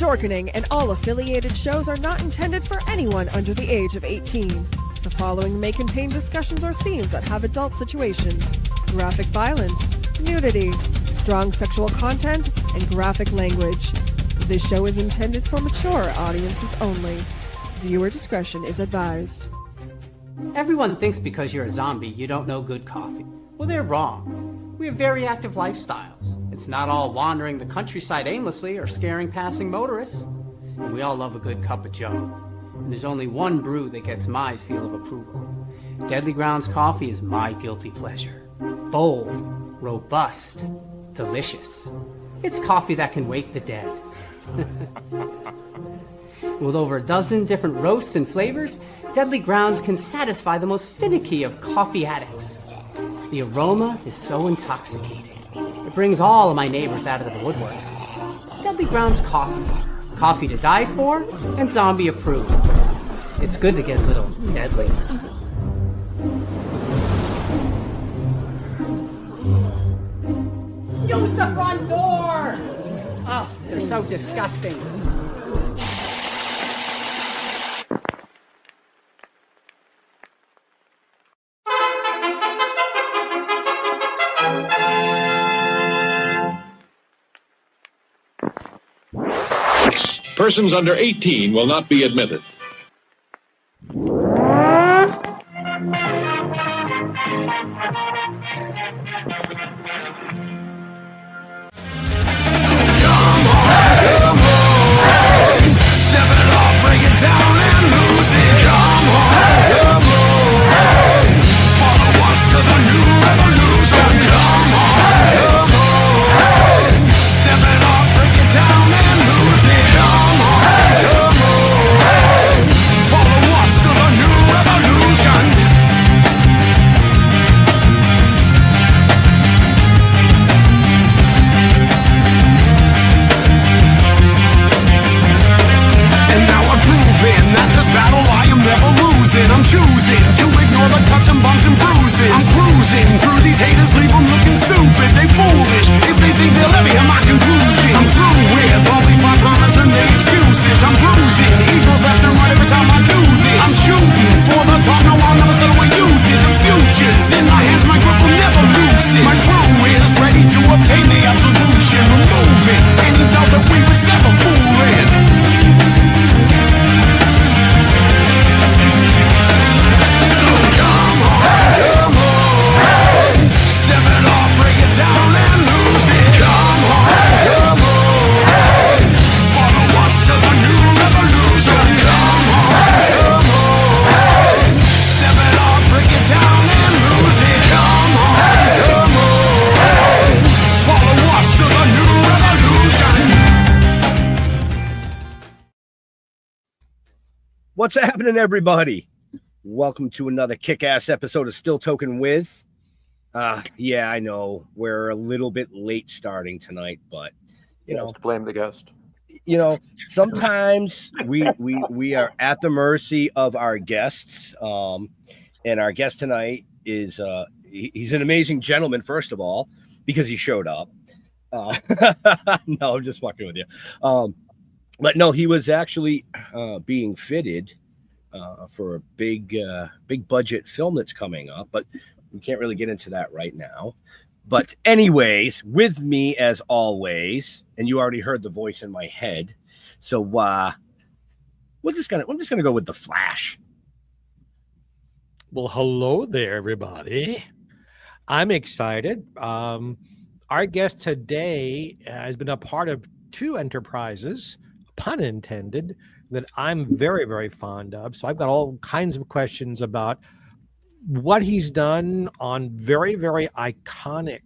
Dorkening and all affiliated shows are not intended for anyone under the age of 18. The following may contain discussions or scenes that have adult situations, graphic violence, nudity, strong sexual content, and graphic language. This show is intended for mature audiences only. Viewer discretion is advised. Everyone thinks because you're a zombie, you don't know good coffee. Well, they're wrong. We have very active lifestyles. It's not all wandering the countryside aimlessly or scaring passing motorists. And we all love a good cup of joe. And there's only one brew that gets my seal of approval. Deadly Grounds coffee is my guilty pleasure. Bold, robust, delicious. It's coffee that can wake the dead. With over a dozen different roasts and flavors, Deadly Grounds can satisfy the most finicky of coffee addicts. The aroma is so intoxicating. It brings all of my neighbors out of the woodwork. Deadly Grounds coffee. Coffee to die for and zombie approved. It's good to get a little deadly. Use the front door! Oh, they're so disgusting. Persons under 18 will not be admitted. What's happening, everybody? Welcome to another kick-ass episode of Still Toking with. Yeah, I know we're a little bit late starting tonight, but you know, to blame the guest. You know, sometimes we are at the mercy of our guests. And our guest tonight is he's an amazing gentleman, first of all, because he showed up. No, I'm just fucking with you. But no, he was actually being fitted for a big budget film that's coming up, but we can't really get into that right now. But anyways, with me as always, and you already heard the voice in my head, so I'm just gonna go with the Flash. Well, hello there, everybody. I'm excited. Our guest today has been a part of two enterprises, pun intended, that I'm very, very fond of. So I've got all kinds of questions about what he's done on very, very iconic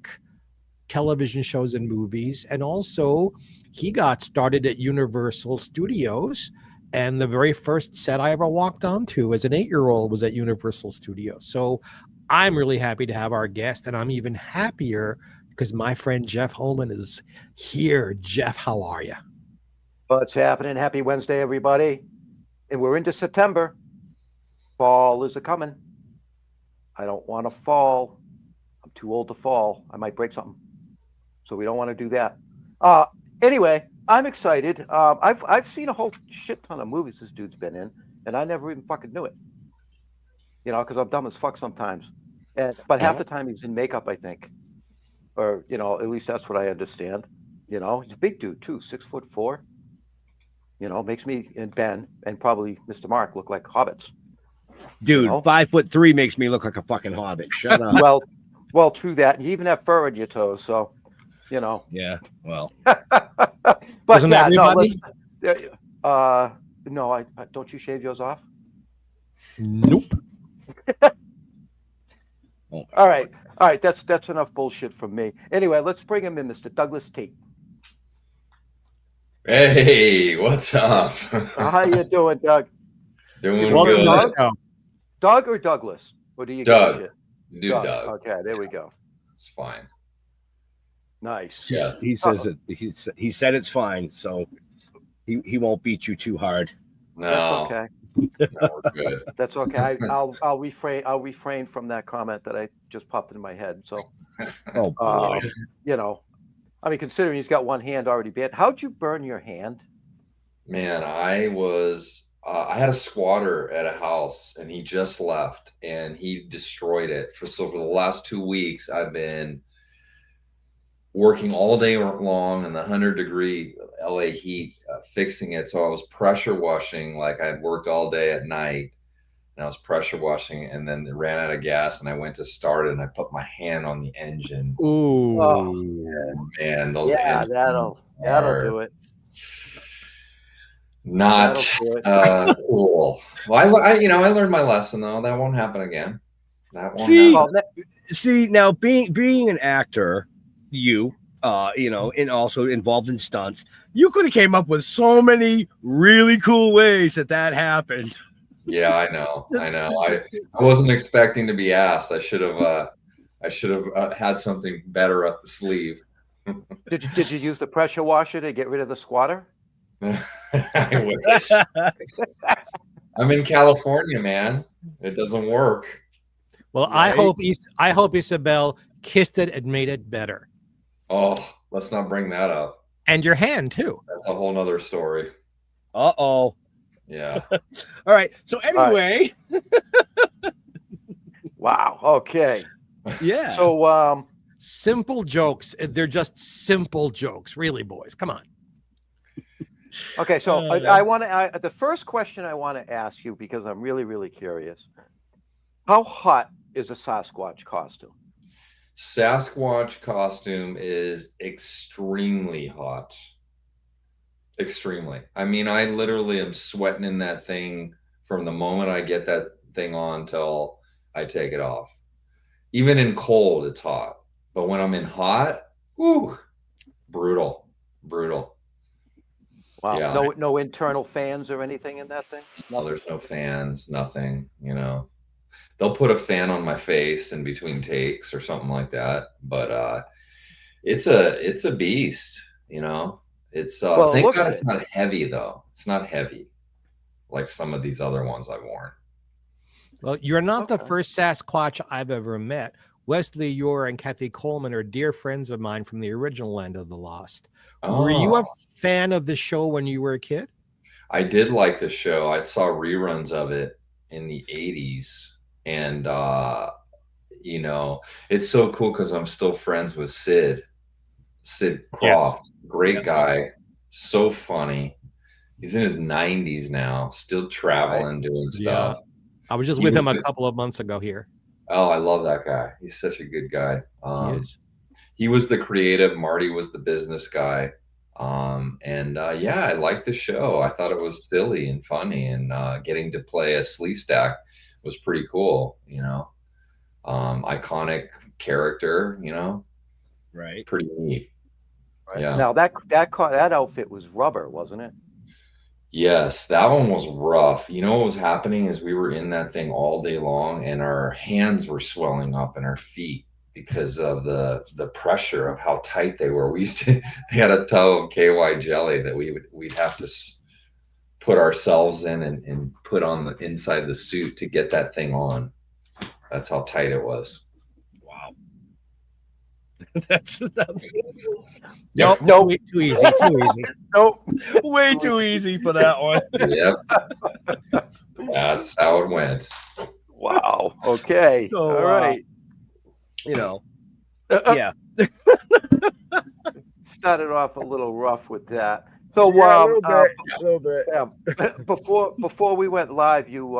television shows and movies. And also, he got started at Universal Studios. And the very first set I ever walked onto as an 8-year-old was at Universal Studios. So I'm really happy to have our guest. And I'm even happier because my friend Jeff Holman is here. Jeff, how are you? What's happening? Happy Wednesday, everybody. And we're into September. Fall is a-coming. I don't want to fall. I'm too old to fall. I might break something. So we don't want to do that. Anyway, I'm excited. I've seen a whole shit ton of movies this dude's been in, and I never even fucking knew it. You know, because I'm dumb as fuck sometimes. But half the time he's in makeup, I think, or you know, at least that's what I understand. You know, he's a big dude too, 6'4". You know, makes me and Ben and probably Mr. Mark look like hobbits. Dude, You know? 5'3" makes me look like a fucking hobbit. Shut up. Well, true that. You even have fur on your toes, so you know. Yeah. Well. But Doesn't yeah, no, everybody? no, I don't you shave yours off? Nope. All right. That's enough bullshit from me. Anyway, let's bring him in, Mr. Douglas Tait. Hey, what's up? How you doing, Doug? Doing Welcome good. to the show. Doug or Douglas? Or do you Doug. give a shit? Do Doug. Okay, there we go. It's fine. Nice. Yes. He says it. He said it's fine, so he won't beat you too hard. No, That's okay. no, we're good. That's okay. I'll refrain from that comment that I just popped in my head. So, Oh boy. you know, I mean, considering he's got one hand already bad, how'd you burn your hand? Man, I had a squatter at a house and he just left and he destroyed it. So for the last 2 weeks, I've been working all day long in the 100-degree LA heat, fixing it. So I was pressure washing, like I'd worked all day at night and I was pressure washing and then it ran out of gas and I went to start it and I put my hand on the engine. Ooh. Oh, Man, those yeah, engines that'll are do it. not That'll do it. cool. Well, I learned my lesson though. That won't happen again. That won't See, happen. see now being an actor, you know, and also involved in stunts, you could have came up with so many really cool ways that happened. Yeah, I know. I wasn't expecting to be asked. I should have had something better up the sleeve. Did you use the pressure washer to get rid of the squatter? I wish. I'm in California, man. It doesn't work. Well, Right. I hope Isabel kissed it and made it better. Oh, let's not bring that up. And your hand too. That's a whole nother story. Uh-oh. Yeah. All right. So anyway, Wow. Okay. yeah. So Simple jokes. They're just simple jokes, really, boys. Come on. okay. So I Yes. want to. The first question I want to ask you, because I'm really, really curious. How hot is a Sasquatch costume? Sasquatch costume is extremely hot. Extremely. I mean, I literally am sweating in that thing from the moment I get that thing on till I take it off. Even in cold, it's hot. But when I'm in hot, whoo, brutal. Wow. Yeah. No internal fans or anything in that thing? No, there's no fans, nothing, you know. They'll put a fan on my face in between takes or something like that. But it's a beast, you know. It's Well, it thank looks God it. it's not heavy though. It's not heavy like some of these other ones I've worn. Well, you're not the Okay. first Sasquatch I've ever met. Wesley Ure and Kathy Coleman are dear friends of mine from the original Land of the Lost. Were you a Oh, fan of the show when you were a kid? I did like the show. I saw reruns of it in the 80s. And you know, it's so cool because I'm still friends with Sid Croft. Great Yeah. guy, so funny. He's in his 90s now, still traveling, doing Yeah. stuff. I was just He with was him a the- couple of months ago here. Oh, I love that guy. He's such a good guy. He is. He was the creative. Marty was the business guy. Yeah, I liked the show. I thought it was silly and funny, and getting to play a Sleestak was pretty cool. You know, iconic character. You know, Right. pretty neat. Yeah. Now that outfit was rubber, wasn't it? Yes, that one was rough. You know what was happening is we were in that thing all day long, and our hands were swelling up and our feet because of the pressure of how tight they were. We used to they had a tub of KY jelly that we'd have to put ourselves in and put on the inside of the suit to get that thing on. That's how tight it was. Wow. That's Nope. Nope. Too easy. Too easy. Nope. way too easy for that one. Yep. That's how it went. Wow. Okay. So, All right. You know, Uh, yeah. Started off a little rough with that. So, Yeah, a little bit. yeah, before we went live, you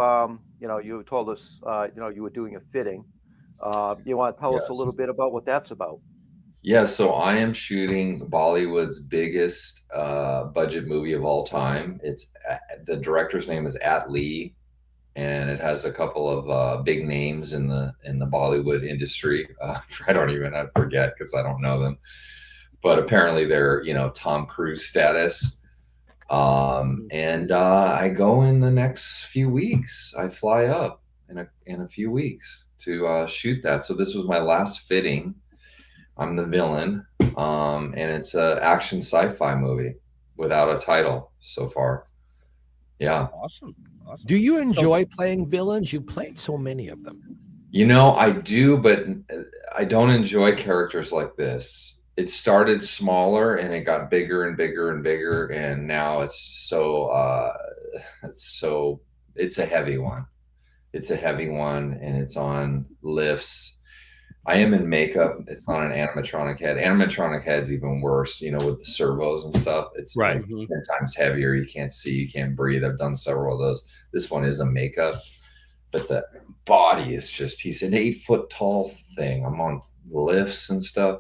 told us, you were doing a fitting. You want to tell us a Yes. little bit about what that's about? Yeah, so I am shooting Bollywood's biggest budget movie of all time. It's the director's name is At Lee, and it has a couple of big names in the Bollywood industry. I forget because I don't know them, but apparently they're Tom Cruise status. And I go in the next few weeks. I fly up in a few weeks to shoot that. So this was my last fitting. I'm the villain, and it's an action sci-fi movie without a title so far. Yeah. Awesome. Do you enjoy playing villains? You played so many of them. I do, but I don't enjoy characters like this. It started smaller and it got bigger and bigger and bigger, and now it's a heavy one. It's a heavy one, and it's on lifts. I am in makeup. It's not an animatronic head. Animatronic head's even worse, with the servos and stuff. It's Right. like 10 times heavier. You can't see, you can't breathe. I've done several of those. This one is a makeup, but the body is he's an 8-foot tall thing. I'm on lifts and stuff.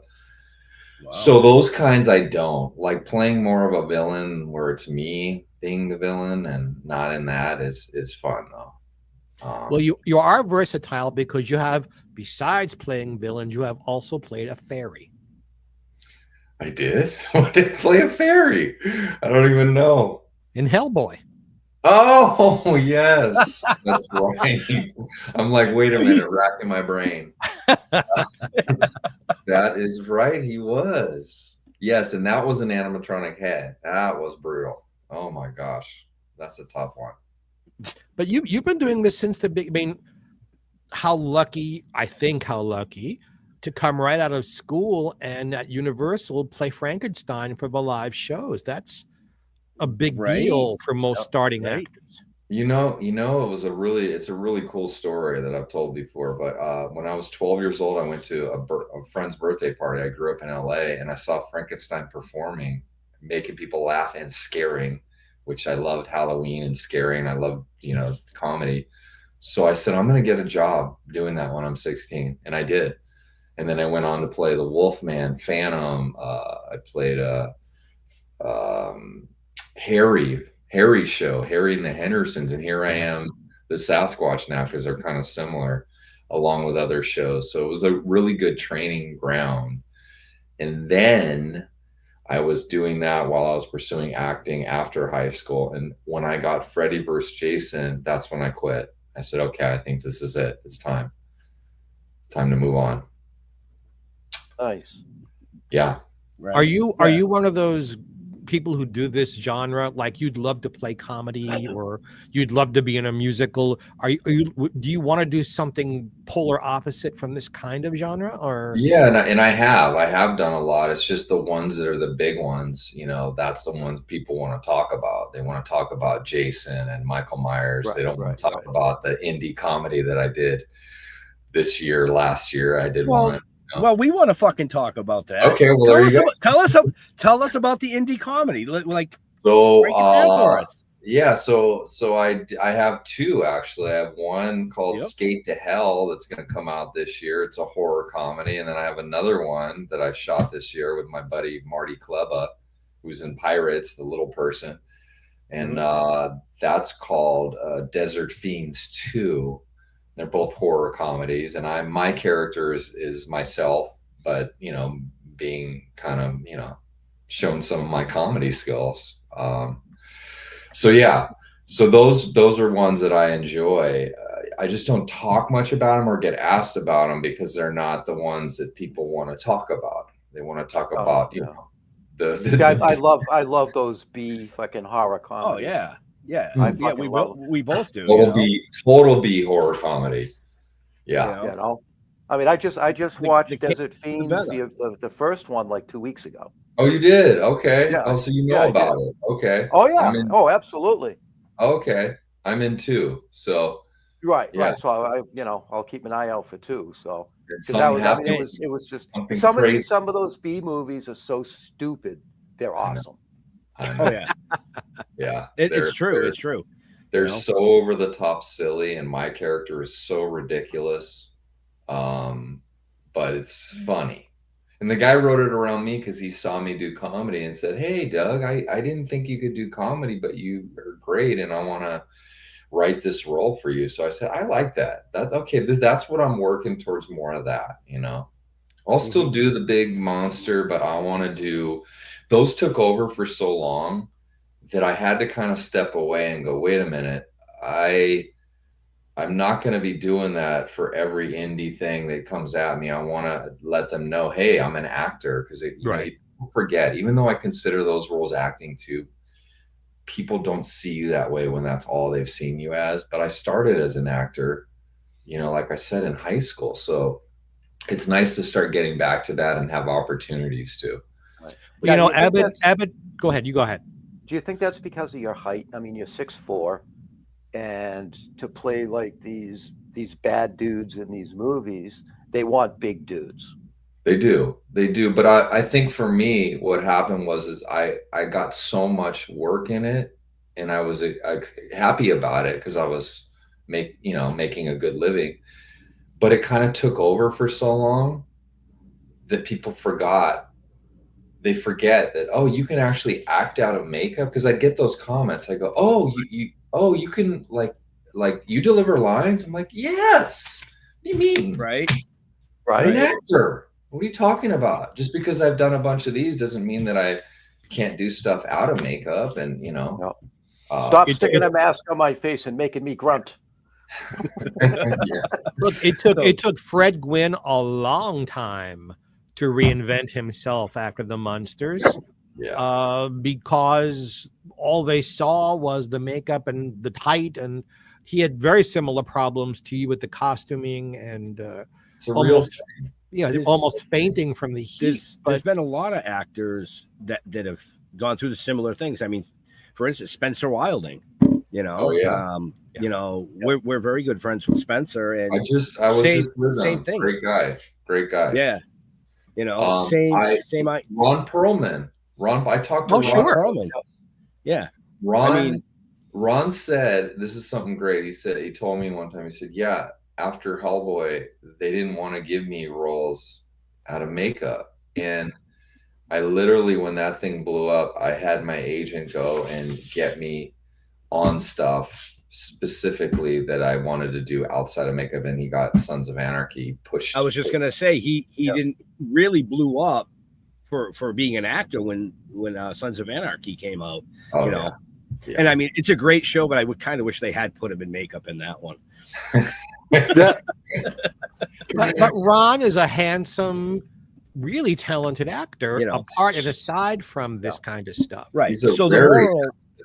Wow. So those kinds I don't like. Playing more of a villain where it's me being the villain and not in that is fun though. Well, you are versatile because you have, besides playing villains, you have also played a fairy. I did? I did play a fairy. I don't even know. In Hellboy. Oh, yes. That's right. I'm like, wait a minute, racking my brain. That is right. He was. Yes, and that was an animatronic head. That was brutal. Oh my gosh. That's a tough one. But you've been doing this since the big. I mean, how lucky to come right out of school and at Universal play Frankenstein for the live shows. That's a big deal for most starting actors. It's a really cool story that I've told before. But when I was 12 years old, I went to a friend's birthday party. I grew up in LA, and I saw Frankenstein performing, making people laugh and scaring, which I loved. Halloween and scary, and I loved, comedy. So I said, I'm going to get a job doing that when I'm 16. And I did. And then I went on to play the Wolfman, Phantom. I played Harry show, Harry and the Hendersons. And here I am, the Sasquatch now, because they're kind of similar, along with other shows. So it was a really good training ground. And then I was doing that while I was pursuing acting after high school. And when I got Freddy vs. Jason, that's when I quit. I said, okay, I think this is it. It's time. It's time to move on. Nice. Yeah. Right. Are you one of those people who do this genre? Like you'd love to play comedy or you'd love to be in a musical. Do you want to do something polar opposite from this kind of genre? Or yeah, and I have done a lot. It's just the ones that are the big ones, that's the ones people want to talk about. They want to talk about Jason and Michael Myers. They don't want to talk about the indie comedy that I did last year I did one. Well, we want to fucking talk about that. Okay, well, tell us about the indie comedy. Like, so break it down for us. Yeah, so I have two actually. I have one called Skate to Hell that's going to come out this year. It's a horror comedy, and then I have another one that I shot this year with my buddy Marty Kleba, who's in Pirates, the little person, and that's called Desert Fiends 2. They're both horror comedies, and my character is myself, but being kind of showing some of my comedy skills. So those are ones that I enjoy. I just don't talk much about them or get asked about them because they're not the ones that people want to talk about. They want to talk about I love those B fucking horror comedies. Oh yeah. Yeah, we both do. Total B horror comedy. Yeah. I mean, I just watched the Desert Fiends, better. the first one, like 2 weeks ago. Oh, you did? Okay. Yeah, Oh, so you yeah, know I did. about it. Okay. Oh yeah. I'm in. Oh, absolutely. Okay. I'm in too. So Right, yeah, right. So I'll keep an eye out for two. So if because that something was, I mean, happens, it was just something some crazy. of those B movies are so stupid. They're I know. awesome. Oh yeah, Yeah. it's true. It's true. They're You know? so over the top silly, and my character is so ridiculous. But it's funny. And the guy wrote it around me because he saw me do comedy and said, "Hey, Doug, I didn't think you could do comedy, but you are great, and I want to write this role for you." So I said, "I like that. That's okay. That's what I'm working towards, more of that. I'll still do the big monster, but I want to do." Those took over for so long that I had to kind of step away and go, "Wait a minute, I'm not going to be doing that for every indie thing that comes at me. I want to let them know, hey, I'm an actor," because people forget, even though I consider those roles acting too, people don't see you that way when that's all they've seen you as. But I started as an actor, like I said, in high school. So it's nice to start getting back to that and have opportunities too. Right. Well, Abbott, go ahead. You go ahead. Do you think that's because of your height? I mean, you're 6'4", and to play like these bad dudes in these movies, they want big dudes. They do. But I think for me, what happened was I got so much work in it, and I was happy about it because I was making a good living. But it kind of took over for so long that people forgot. They forget that, oh, you can actually act out of makeup. Because I get those comments. I go, oh, you can like you deliver lines. I'm like, yes. What do you mean? Right. I'm an actor. What are you talking about? Just because I've done a bunch of these doesn't mean that I can't do stuff out of makeup. And No. Stop sticking a mask on my face and making me grunt. Yes. Look, it took Fred Gwynn a long time to reinvent himself after the Munsters. Yeah. Because all they saw was the makeup and the height, and he had very similar problems to you with the costuming and it's a real almost fainting from the heat. There's been a lot of actors that have gone through the similar things. I mean, for instance, Spencer Wilding. Oh, yeah. We're very good friends with Spencer, and I was just with same him. thing. Great guy. Yeah. Same. Ron Perlman. I talked to Ron. Perlman. Yeah. Ron said, this is something great. He told me one time, he said, yeah, after Hellboy, they didn't want to give me roles out of makeup. And I literally, when that thing blew up, I had my agent go and get me on stuff specifically that I wanted to do outside of makeup, and he got Sons of Anarchy pushed. I was just gonna say he didn't really blew up for being an actor when Sons of Anarchy came out. Yeah. And I mean, it's a great show, but I would kind of wish they had put him in makeup in that one. But Ron is a handsome, really talented actor, apart and aside from this kind of stuff. Right. He's a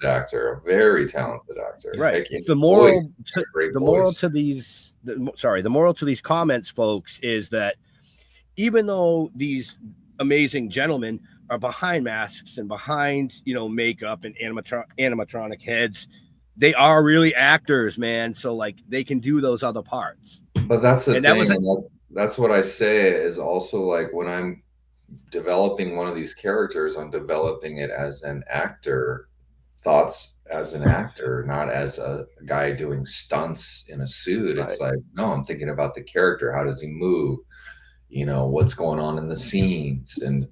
actor, a very talented actor. Right. The moral to these comments, folks, is that even though these amazing gentlemen are behind masks and behind makeup and animatronic heads, they are really actors, man. So like they can do those other parts. But that's the thing. That's what I say is also, like, when I'm developing one of these characters, I'm developing it as an actor. Thoughts as an actor, not as a guy doing stunts in a suit. It's like, no, I'm thinking about the character. How does he move? What's going on in the scenes, and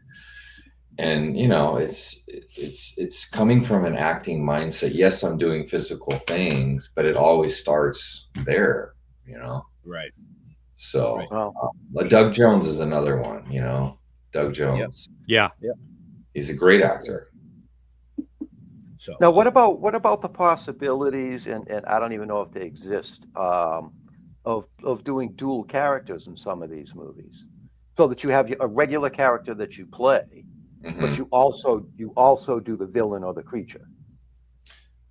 it's coming from an acting mindset. Yes, I'm doing physical things, but it always starts there. Right. So Doug Jones is another one. Doug Jones. Yeah. He's a great actor. So now, what about the possibilities, and I don't even know if they exist, of doing dual characters in some of these movies, so that you have a regular character that you play, but you also do the villain or the creature.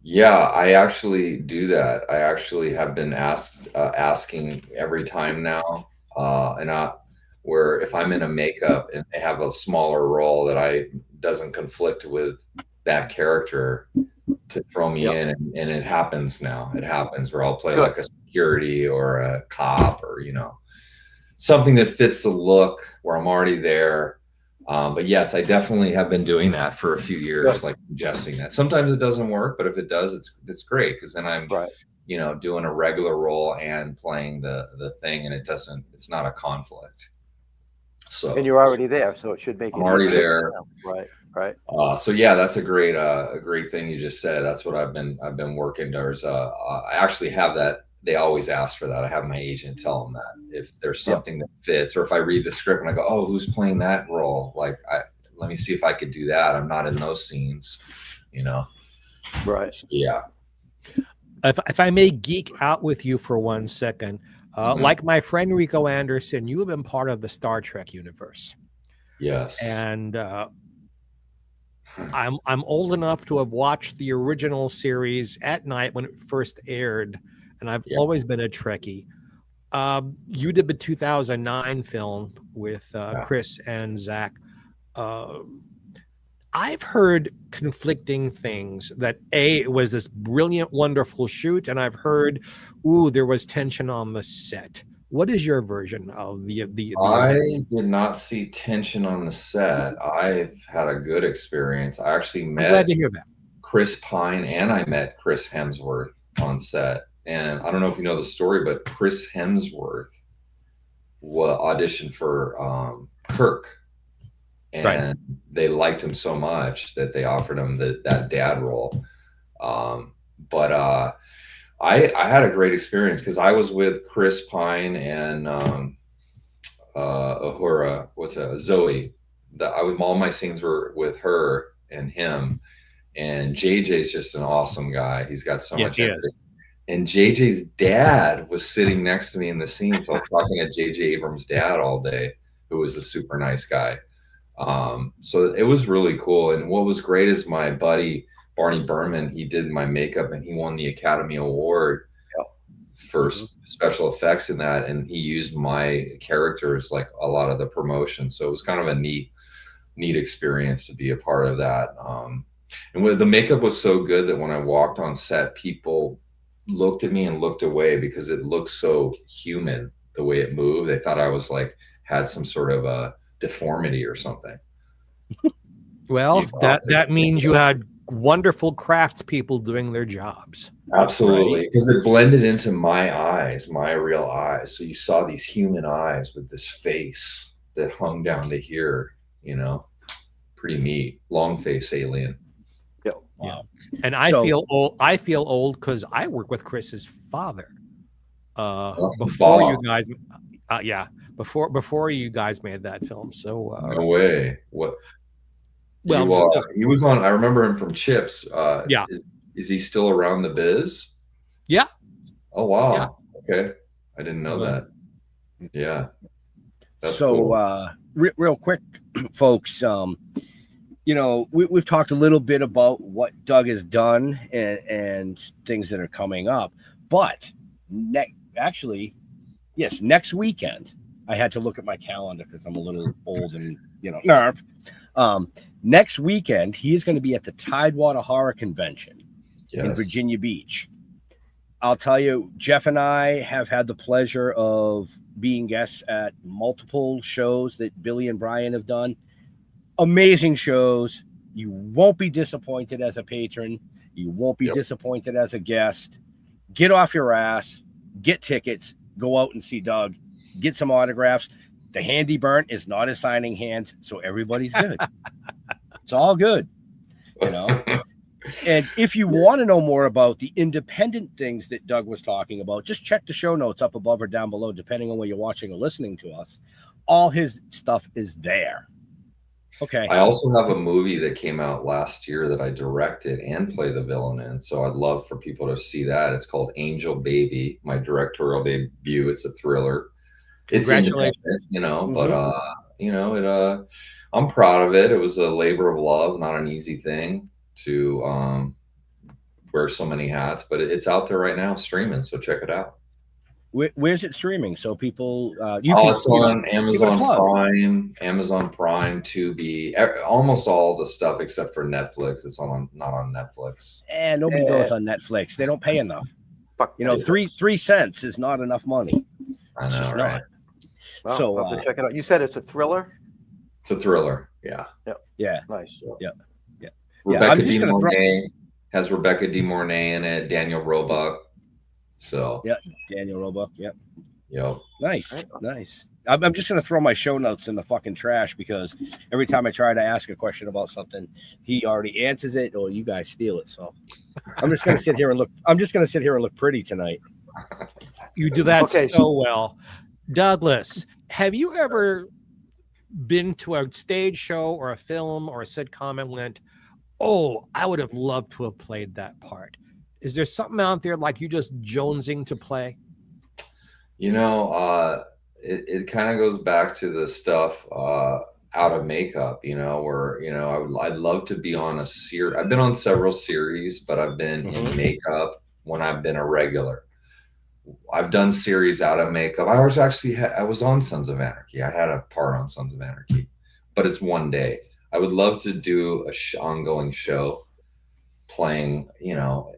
Yeah, I actually do that. I actually have been asking every time now. and where if I'm in a makeup and they have a smaller role that doesn't conflict with that character, to throw me in, and it happens now. It happens where I'll play like a security or a cop, or something that fits the look where I'm already there. But yes, I definitely have been doing that for a few years, like suggesting that. Sometimes it doesn't work, but if it does, it's great, because then I'm doing a regular role and playing the thing, and it's not a conflict. So, and you're already there, so it should make I'm already there. Right. So yeah, that's a great thing you just said. That's what I've been working towards. I actually have that. They always ask for that. I have my agent tell them that if there's something that fits, or if I read the script and I go, oh, who's playing that role? Like, let me see if I could do that. I'm not in those scenes, Right. So, yeah. If I may geek out with you for 1 second, like my friend Rico Anderson, you have been part of the Star Trek universe. Yes. And I'm old enough to have watched the original series at night when it first aired, and I've always been a Trekkie. You did the 2009 film with Chris and Zach. I've heard conflicting things, that it was this brilliant, wonderful shoot, and I've heard, there was tension on the set. What is your version of the I did not see tension on the set. I've had a good experience. I actually met glad to hear that. Chris Pine, and I met Chris Hemsworth on set. And I don't know if you know the story, but Chris Hemsworth auditioned for Kirk. And they liked him so much that they offered him that dad role. But I had a great experience, because I was with Chris Pine and Uhura, Zoe. All my scenes were with her and him. And JJ's just an awesome guy. He's got so much empathy. And JJ's dad was sitting next to me in the scene, so I was talking to JJ Abrams' dad all day, who was a super nice guy. So it was really cool. And what was great is my buddy Barney Berman, he did my makeup, and he won the Academy Award for special effects in that, and he used my characters like a lot of the promotion. So it was kind of a neat experience to be a part of that. And the makeup was so good that when I walked on set, people looked at me and looked away, because it looked so human the way it moved. They thought I was had some sort of a deformity or something. Well, that means you had wonderful craftspeople doing their jobs. Absolutely, because it blended into my eyes, my real eyes. So you saw these human eyes with this face that hung down to here, pretty neat. Long face alien. Yeah. And I feel old because I work with Chris's father. Before you guys before you guys made that film. So no way. What? Well, he was on. I remember him from Chips. Yeah. Is he still around the biz? Yeah. Oh wow. Yeah. Okay, I didn't know that. Yeah. That's so cool. Real quick, folks. We've talked a little bit about what Doug has done and things that are coming up, but next weekend, I had to look at my calendar because I'm a little old and nerve. Next weekend, he's going to be at the Tidewater Horror Convention in Virginia Beach. I'll tell you, Jeff and I have had the pleasure of being guests at multiple shows that Billy and Brian have done. Amazing shows. You won't be disappointed as a patron. You won't be disappointed as a guest. Get off your ass, get tickets, go out and see Doug, get some autographs. The handy burn is not a signing hand, so everybody's good. It's all good, And if you want to know more about the independent things that Doug was talking about, just check the show notes up above or down below, depending on where you're watching or listening to us. All his stuff is there. Okay. I also have a movie that came out last year that I directed and play the villain in. So I'd love for people to see that. It's called Angel Baby, my directorial debut. It's a thriller. It's independent, but I'm proud of it. It was a labor of love, not an easy thing to wear so many hats, but it's out there right now streaming. So check it out. Where's it streaming? So people, you Oh, can. it's on Give it a Amazon plug. Prime, Tubi, almost all the stuff except for Netflix. It's not on Netflix. And nobody goes on Netflix. They don't pay enough. Fuck You know, Netflix. 3 cents is not enough money. I It's know, just right? not. Well, So, I'll have to check it out. You said it's a thriller. It's a thriller. Yeah. Yeah. Nice. Yeah. Rebecca I'm just De gonna Mornay has Rebecca De Mornay in it. Daniel Roebuck. So. Yeah. Daniel Roebuck. Yep. Yep. Nice. Nice. I'm just going to throw my show notes in the fucking trash because every time I try to ask a question about something, he already answers it or you guys steal it. So I'm just going to sit here and look. I'm just going to sit here and look pretty tonight. You do that Okay, so well. Douglas, have you ever been to a stage show or a film or a sitcom and went, oh, I would have loved to have played that part? Is there something out there like you just jonesing to play? You know, it kind of goes back to the stuff out of makeup, you know, where, you know, I'd love to be on a series. I've been on several series, but I've been in makeup when I've been a regular. I've done series out of makeup. I was actually, I was on Sons of Anarchy. I had a part on Sons of Anarchy, but it's one day. I would love to do a ongoing show playing, you know,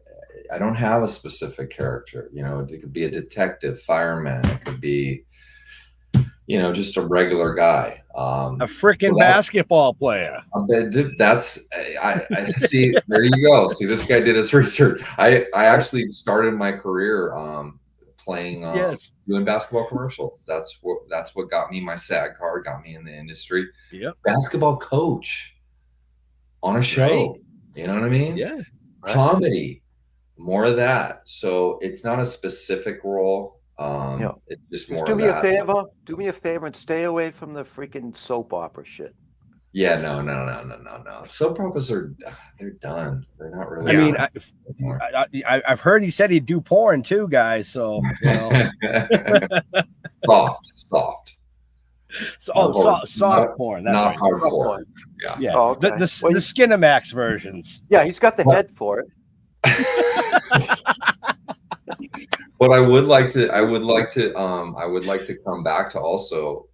I don't have a specific character, you know, it could be a detective, fireman. It could be, you know, just a regular guy. A freaking basketball player. That's, I see, there you go. See, this guy did his research. I actually started my career playing, doing basketball commercials. That's what got me my SAG card, got me in the industry. Yep. Basketball coach on a show. Right. You know what I mean? Yeah. Right. Comedy. More of that. So it's not a specific role. It's just more do of me that. a favor. Do me a favor and stay away from the freaking soap opera shit. Yeah, no. Soap operas they're done. They're not really. I mean, anymore. I've heard he said he'd do porn too, guys. So, you know. soft. Soft porn. That's not right. hardcore. Yeah. Oh, okay. The Skinamax versions. Yeah, he's got the head for it. But I would like to come back to also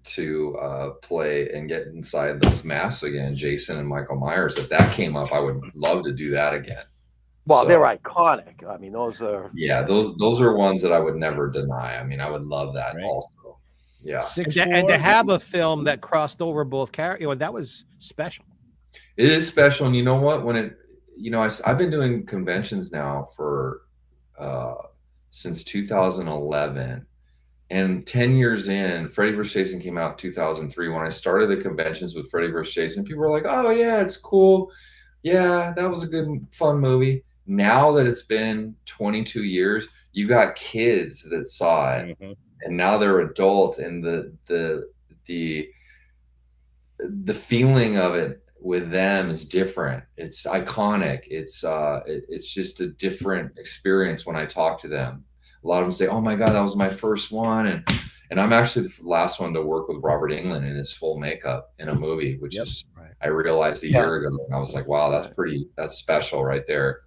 to play and get inside those masks again, Jason and Michael Myers. If that came up, I would love to do that again. Well, So, they're iconic. I mean, those are. yeah, those are ones that I would never deny. I mean, I would love that also. Yeah. And to have a film that crossed over both characters, you know, that was special. It is special. And you know what? When it, you know, I've been doing conventions now for since 2011, and 10 years in, Freddy vs. Jason came out in 2003. When I started the conventions with Freddy vs. Jason, people were like, oh yeah, it's cool. Yeah, that was a good, fun movie. Now that it's been 22 years, you got kids that saw it, and now they're adults, and the feeling of it with them is different. It's iconic. It's just a different experience when I talk to them. A lot of them say, oh my God, that was my first one. And I'm actually the last one to work with Robert Englund in his full makeup in a movie, which is, I realized a year ago. And I was like, wow, that's special right there.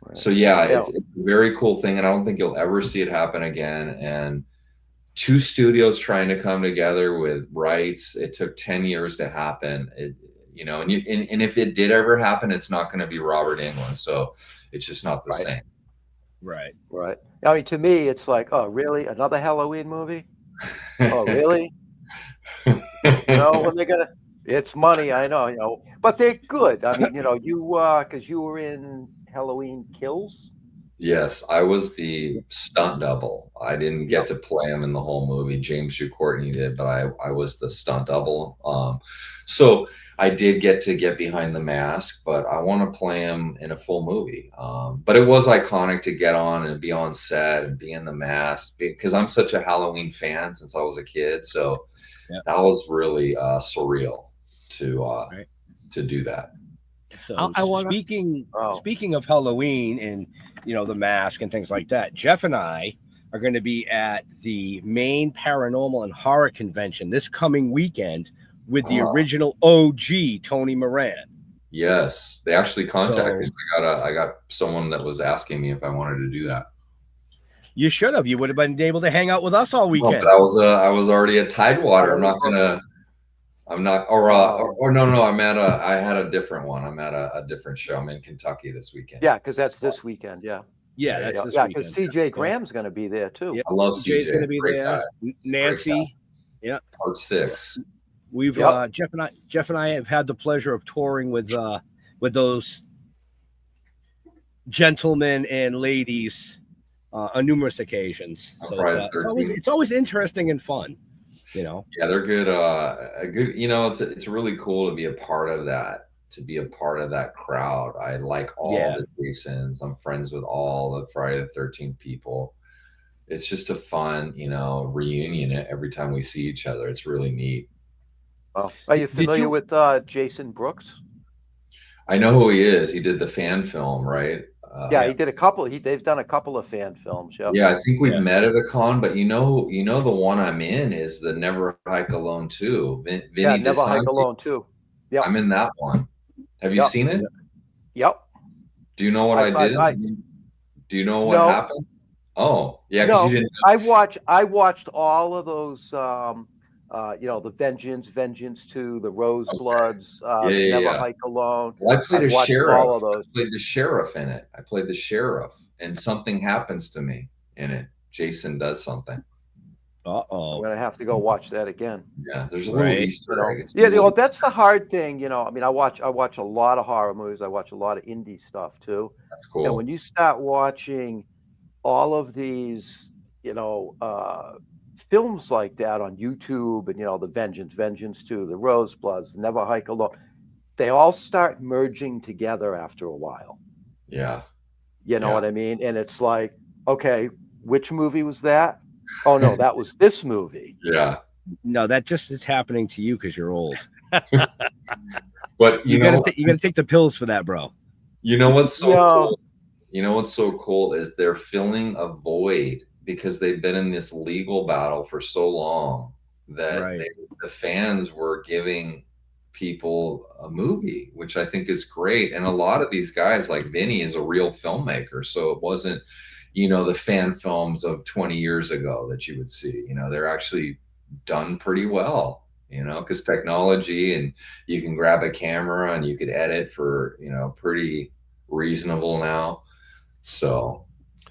Right. So it's a very cool thing. And I don't think you'll ever see it happen again. And two studios trying to come together with rights. It took 10 years to happen. You know, and if it did ever happen, it's not going to be Robert Englund. So it's just not the same. Right. I mean, to me, it's like, oh, really? Another Halloween movie? Oh, really? You know, when they're gonna, it's money, I know, you know, but they're good. I mean, you know, because you were in Halloween Kills. Yes, I was the stunt double. I didn't get to play him in the whole movie. James Hugh Courtney did, but I was the stunt double. So I did get behind the mask, but I want to play him in a full movie. But it was iconic to get on and be on set and be in the mask because I'm such a Halloween fan since I was a kid. So that was really surreal to do that. So speaking of Halloween and, you know, the mask and things like that, Jeff and I are going to be at the Maine Paranormal and Horror Convention this coming weekend with the original OG Tony Moran. Yes, they actually contacted me. I got someone that was asking me if I wanted to do that. You should have. You would have been able to hang out with us all No, weekend. but I was already at Tidewater. I'm not gonna. I'm not. Or no. I had a different one. I'm at a different show. I'm in Kentucky this weekend. Yeah, because that's this weekend. Yeah. Yeah, that's this Yeah, weekend. because CJ Graham's going to be there too. Yep. I love CJ's CJ. going to be Great there. guy. Nancy. Yeah. Part 6. We've Jeff and I have had the pleasure of touring with those gentlemen and ladies on numerous occasions. So it's always interesting and fun, you know. Yeah, they're good. A good. You know, it's really cool to be a part of that. To be a part of that crowd. I like all the Jasons. I'm friends with all the Friday the 13th people. It's just a fun, you know, reunion every time we see each other. It's really neat. Oh. Are you familiar with Jason Brooks? I know who he is. He did the fan film, right? He did a couple. They've done a couple of fan films. Yeah. Yeah, I think we've met at a con, but you know, the one I'm in is the Never Hike Alone 2. Vinny Never Hike Alone 2. Yeah, I'm in that one. Have you seen it? Yep. Do you know what I did? Do you know what happened? Oh, yeah, because you didn't know. I watched all of those you know, the Vengeance 2, the Rosebloods, Never Hike Alone. Well, I played a sheriff. All of those. I played the sheriff in it. I played the sheriff, and something happens to me in it. Jason does something. I'm gonna have to go watch that again. Yeah, there's a little Easter egg. Yeah, you know, that's the hard thing. You know, I mean, I watch a lot of horror movies. I watch a lot of indie stuff too. That's cool. And when you start watching all of these, you know, films like that on YouTube, and you know, the Vengeance 2, the Rosebloods, Never Hike Alone, they all start merging together after a while. Yeah. You know what I mean? And it's like, okay, which movie was that? Oh no, that was this movie. Yeah. No, that just is happening to you because you're old. But you gotta take the pills for that, bro. You know what's so cool? You know what's so cool is they're filling a void because they've been in this legal battle for so long that the fans were giving people a movie, which I think is great. And a lot of these guys, like Vinny, is a real filmmaker, so it wasn't, you know, the fan films of 20 years ago that you would see. You know, they're actually done pretty well, you know, because technology, and you can grab a camera and you could edit for, you know, pretty reasonable now. So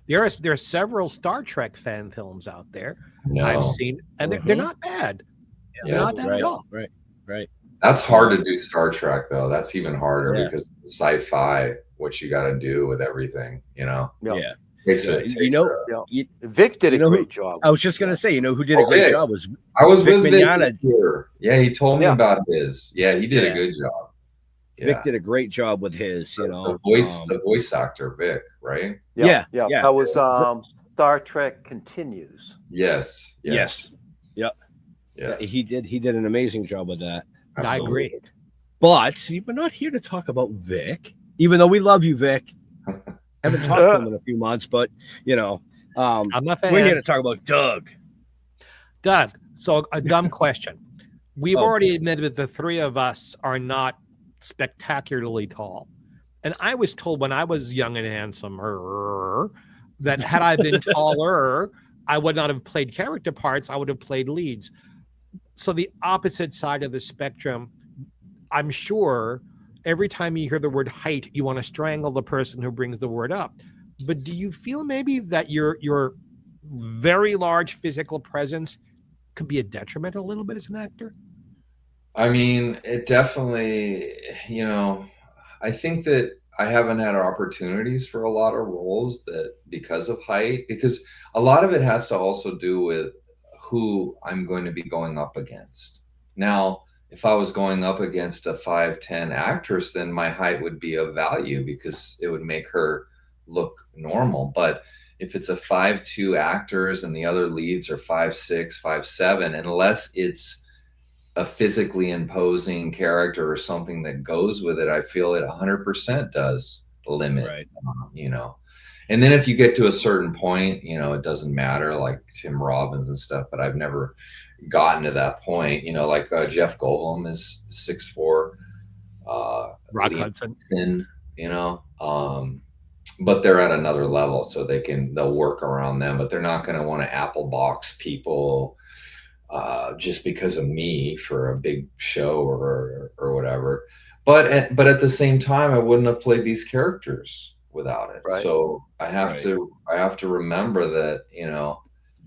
there are several Star Trek fan films out there I've seen, and they're not bad. They're not bad at all. Right. That's hard to do Star Trek though. That's even harder because sci-fi, what you got to do with everything, you know. Yeah. Vic did a great job. I was just gonna say, you know, who did a great job was Vic Mignogna here. Yeah, he told me about his. Yeah, he did a good job. Yeah. Vic did a great job with his, you know, the voice actor Vic, right? Yeah. That was Star Trek Continues. Yes. Yeah, he did an amazing job with that. Absolutely. I agree. But we're not here to talk about Vic, even though we love you, Vic. Haven't talked to him in a few months, but you know, I'm not fan. We're here to talk about Doug. So a dumb question. We've already admitted that the three of us are not spectacularly tall. And I was told when I was young and handsome that had I been taller, I would not have played character parts. I would have played leads. So the opposite side of the spectrum, I'm sure every time you hear the word height, you want to strangle the person who brings the word up. But do you feel maybe that your very large physical presence could be a detriment a little bit as an actor? I mean, it definitely, you know, I think that I haven't had opportunities for a lot of roles that because of height, because a lot of it has to also do with who I'm going to be going up against. Now, if I was going up against a 5'10" actress, then my height would be of value because it would make her look normal. But if it's a 5'2" actors and the other leads are 5'6", 5'7", unless it's a physically imposing character or something that goes with it, I feel it 100% does limit, you know. And then if you get to a certain point, you know, it doesn't matter, like Tim Robbins and stuff, but I've never gotten to that point, you know, like Jeff Goldblum is 6'4", Rock Hudson, thin, you know, but they're at another level, so they'll work around them, but they're not going to want to apple box people just because of me for a big show or whatever. But at the same time, I wouldn't have played these characters without it. Right. So I have to remember that, you know,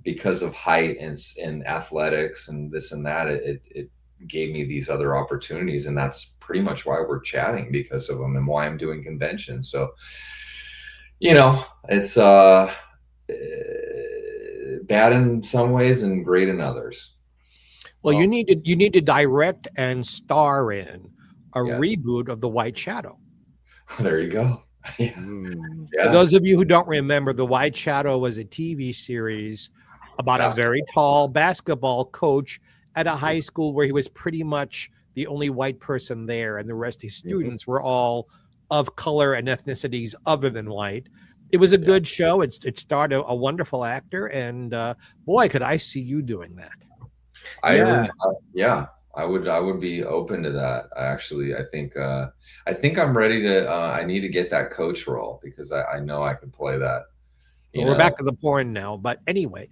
because of height and athletics and this and that, it gave me these other opportunities, and that's pretty much why we're chatting, because of them, and why I'm doing conventions. So, you know, it's bad in some ways and great in others. Well, you need to direct and star in a reboot of The White Shadow. There you go. Yeah. For those of you who don't remember, The White Shadow was a TV series about a very tall basketball coach at a high school where he was pretty much the only white person there, and the rest of his students were all of color and ethnicities other than white. It was a good show. It starred a wonderful actor, and boy, could I see you doing that. I would be open to that. I think I'm ready to. I need to get that coach role, because I know I can play that. We're back to the porn now, but anyway.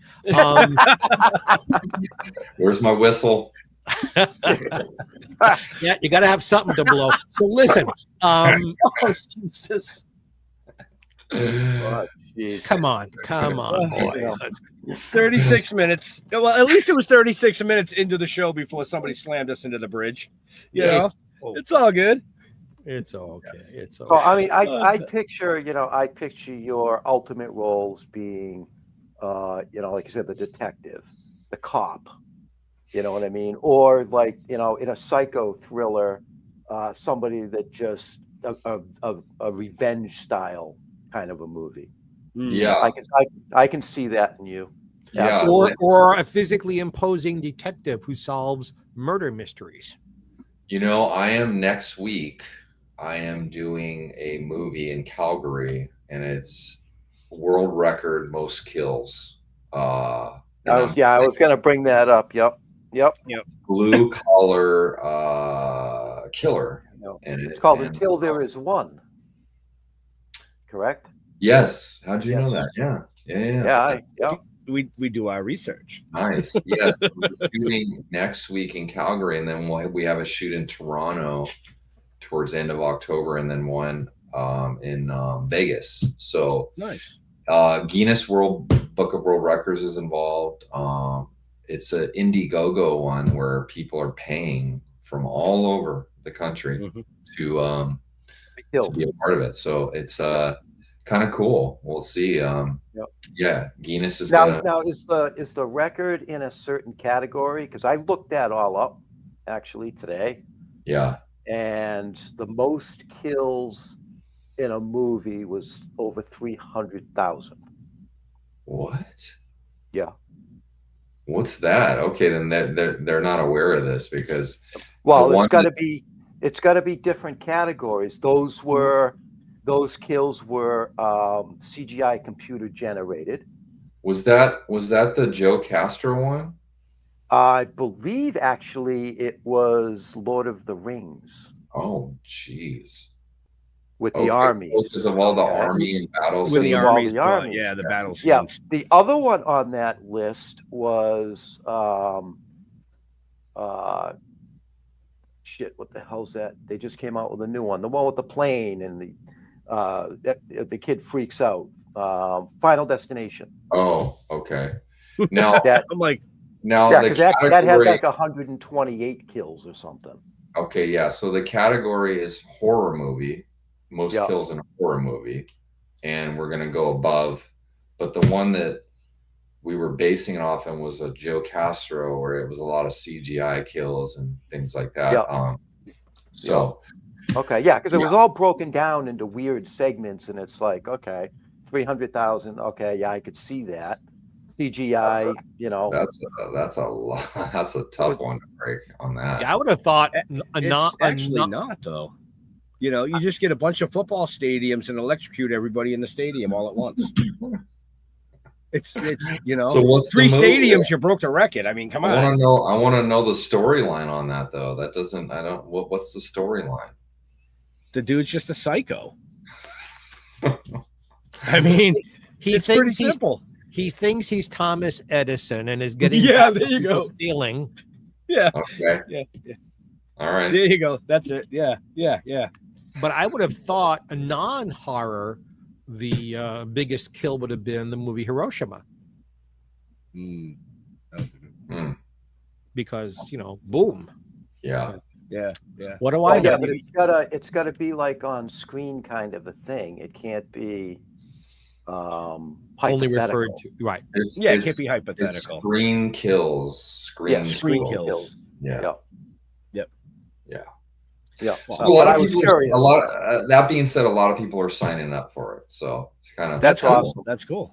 Where's my whistle? Yeah, you got to have something to blow. So listen. Oh, Jesus. Oh, come on, boys. 36 minutes. Well, at least it was 36 minutes into the show before somebody slammed us into the bridge. You know, it's all good. It's okay. It's okay. So, I mean, I picture your ultimate roles being, you know, like you said, the detective, the cop, you know what I mean? Or like, you know, in a psycho thriller, somebody that just a revenge style kind of a movie. Yeah. I can see that in you. Yeah. Or a physically imposing detective who solves murder mysteries. You know, next week, I am doing a movie in Calgary, and it's world record most kills. I was going to bring that up. Yep. Blue collar killer. And it's called Until There Is One. Correct? Yes. How'd you know that? Yeah. We do our research. Nice. Yes. We're shooting next week in Calgary, and then we have a shoot in Toronto towards the end of October, and then one in Vegas. So nice. Guinness Book of World Records is involved. It's an Indiegogo one where people are paying from all over the country to be a part of it. So it's kind of cool. We'll see. Yeah, Guinness is now is the record in a certain category? Because I looked that all up actually today. Yeah. And the most kills in a movie was over 300,000. What? Yeah. What's that? Okay, then they're not aware of this, because it's got to be different categories. Those kills were CGI computer generated. Was that the Joe Castro one? I believe actually it was Lord of the Rings. Oh, jeez. With the armies. Because of all the army and battles. With the armies. Yeah, the battle scenes. Yeah. The other one on that list was shit, what the hell's that? They just came out with a new one. The one with the plane and the kid freaks out. Final Destination. Oh, okay. Now I'm like, because that had like 128 kills or something. Okay, yeah. So the category is horror movie, most kills in a horror movie, and we're gonna go above. But the one that we were basing it off on was a Joe Castro, where it was a lot of CGI kills and things like that. Okay, yeah, because it was all broken down into weird segments, and it's like, okay, 300,000. Okay, yeah, I could see that. CGI, that's a lot. That's a tough one to break on that. See, I would have thought not though. You know, you just get a bunch of football stadiums and electrocute everybody in the stadium all at once. It's you know, so what's 3 stadiums, you broke the record. I mean, come on. I want to know the storyline on that though. What's the storyline? The dude's just a psycho. I mean, He it's pretty thinks he's simple. he thinks he's Thomas Edison and is getting Yeah, back there at you people go. stealing. Yeah, Okay. yeah. All right. There you go. That's it. Yeah. But I would have thought a non-horror, the biggest kill would have been the movie Hiroshima, Mm. because boom. Yeah. Yeah. What do Well, I yeah, know? but it's gotta be like on screen kind of a thing. It can't be Only referred hypothetical. to right. Yeah, it can't It's be hypothetical. screen kills. Yeah, Screen kills. Yeah. Yeah. So Well, a lot I of was people, curious. that being said, a lot of people are signing up for it. So it's kind of That's cool. awesome. That's cool.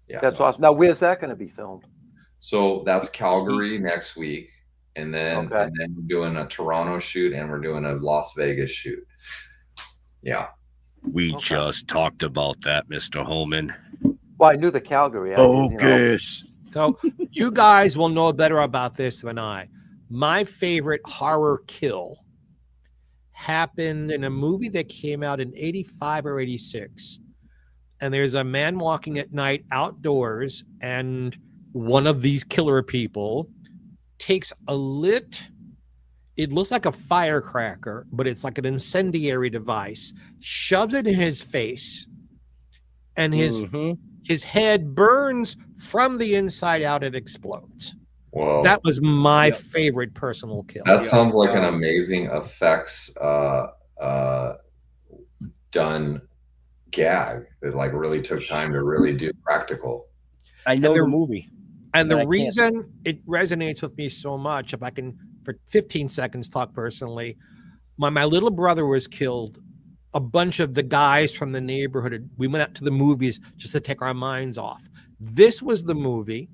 Yeah. That's awesome. Now, where's that going to be filmed? So that's Calgary next week, and then Okay. we're doing a Toronto shoot, and we're doing a Las Vegas shoot. Yeah. We Okay. just talked about that, Mr. Holman. Well, I knew the Calgary. I did, Focus. So you guys will know better about this than I. My favorite horror kill happened in a movie that came out in 85 or 86. And there's a man walking at night outdoors, and one of these killer people takes it looks like a firecracker, but it's like an incendiary device, shoves it in his face, and his head burns from the inside out. It explodes. Whoa. That was my favorite personal kill. That sounds like an amazing effects done gag that like really took time to really do practical. I know the movie. And but I the can't- reason it resonates with me so much, if I can, for 15 seconds, talk personally, my little brother was killed. A bunch of the guys from the neighborhood, we went out to the movies just to take our minds off. This was the movie.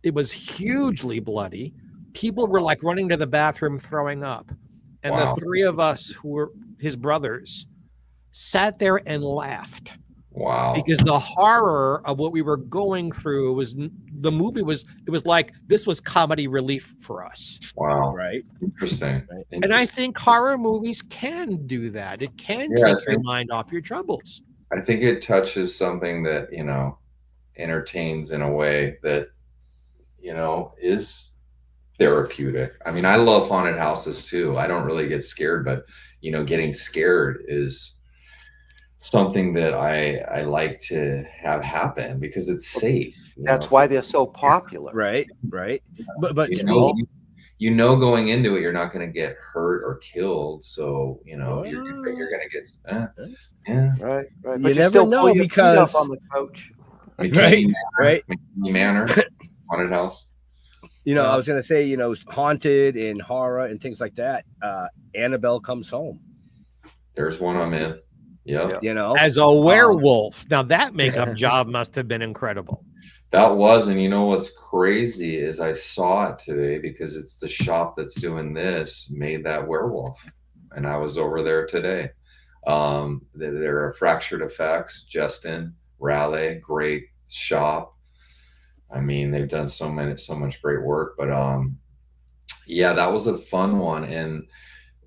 It was hugely bloody. People were like running to the bathroom, throwing up. And Wow. the three of us who were his brothers sat there and laughed. Wow. Because the horror of what we were going through was like this was comedy relief for us. Wow. Right. Interesting. And I think horror movies can do that. It can Yeah, take your mind off your troubles. I think it touches something that, entertains in a way that, is therapeutic. I mean, I love haunted houses too. I don't really get scared, but, getting scared is something that I like to have happen because it's safe. That's why they're so popular. Right. But going into it, you're not going to get hurt or killed. So, you're going to get, yeah. Right. But You never still know pull your feet because- up on the couch. Right. Manor, haunted house. I was going to say, haunted and horror and things like that. Annabelle Comes Home. There's one I'm in. Yep. As a werewolf. Now that makeup job must have been incredible. That was, and what's crazy is I saw it today because it's the shop that's doing this made that werewolf, and I was over there today. They're Fractured Effects, Justin Raleigh, great shop. I mean, they've done so much great work, but that was a fun one. And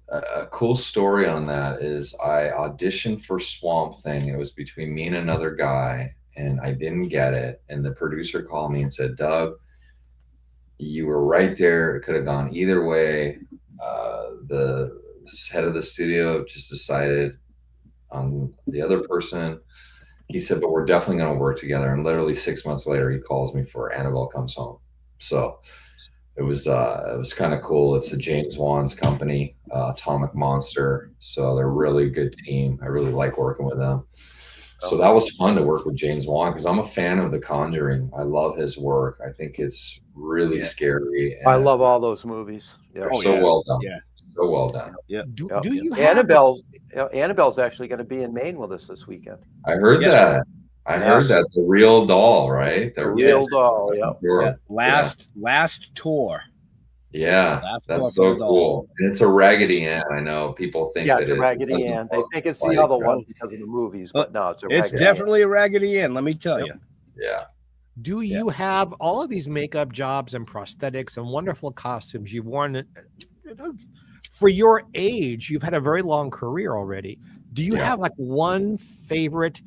a cool story on that is I auditioned for Swamp Thing. It was between me and another guy, and I didn't get it. And the producer called me and said, Doug, you were right there. It could have gone either way. The head of the studio just decided on the other person. He said, but we're definitely going to work together. And literally 6 months later, he calls me for Annabelle Comes Home. So it was kind of cool. It's a James Wan's company, Atomic Monster. So they're a really good team. I really like working with them. So that was fun to work with James Wan because I'm a fan of The Conjuring. I love his work. I think it's really scary. And I love all those movies. Yeah. they're so well done. Yeah. So well done. Yeah. Do you have Annabelle's actually going to be in Maine with us this weekend. I heard that. I heard that. The real doll, right? The Real doll. Yeah. Sure. Last tour. Yeah, Last that's tour so for the doll. cool. And it's a Raggedy Ann. I know people think Yeah, that it's a Raggedy doesn't Ann. They look think it's like the other that. one because of the movies, but no, it's a It's Raggedy definitely a Raggedy Ann, let me tell you. Yeah. Do you have all of these makeup jobs and prosthetics and wonderful costumes you've worn for your age? You've had a very long career already. Do you have like one favorite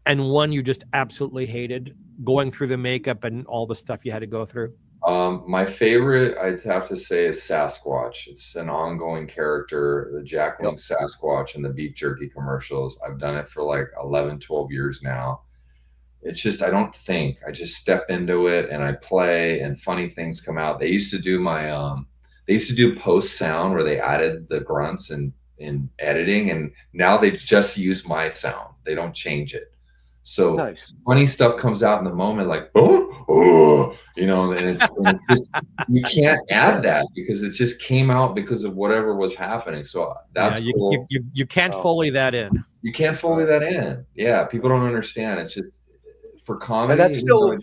and one you just absolutely hated, going through the makeup and all the stuff you had to go through? My favorite, I'd have to say, is Sasquatch. It's an ongoing character, the Jack Link Sasquatch in the beef jerky commercials. I've done it for like 11, 12 years now. It's just, I don't think. I just step into it and I play, and funny things come out. They used to do post sound where they added the grunts in editing, and now they just use my sound. They don't change it. So funny stuff comes out in the moment, like, oh, you know, and it's just, you can't add that because it just came out because of whatever was happening. So that's cool. You can't Foley that in. You can't Foley that in. Yeah, people don't understand. It's just for comedy. And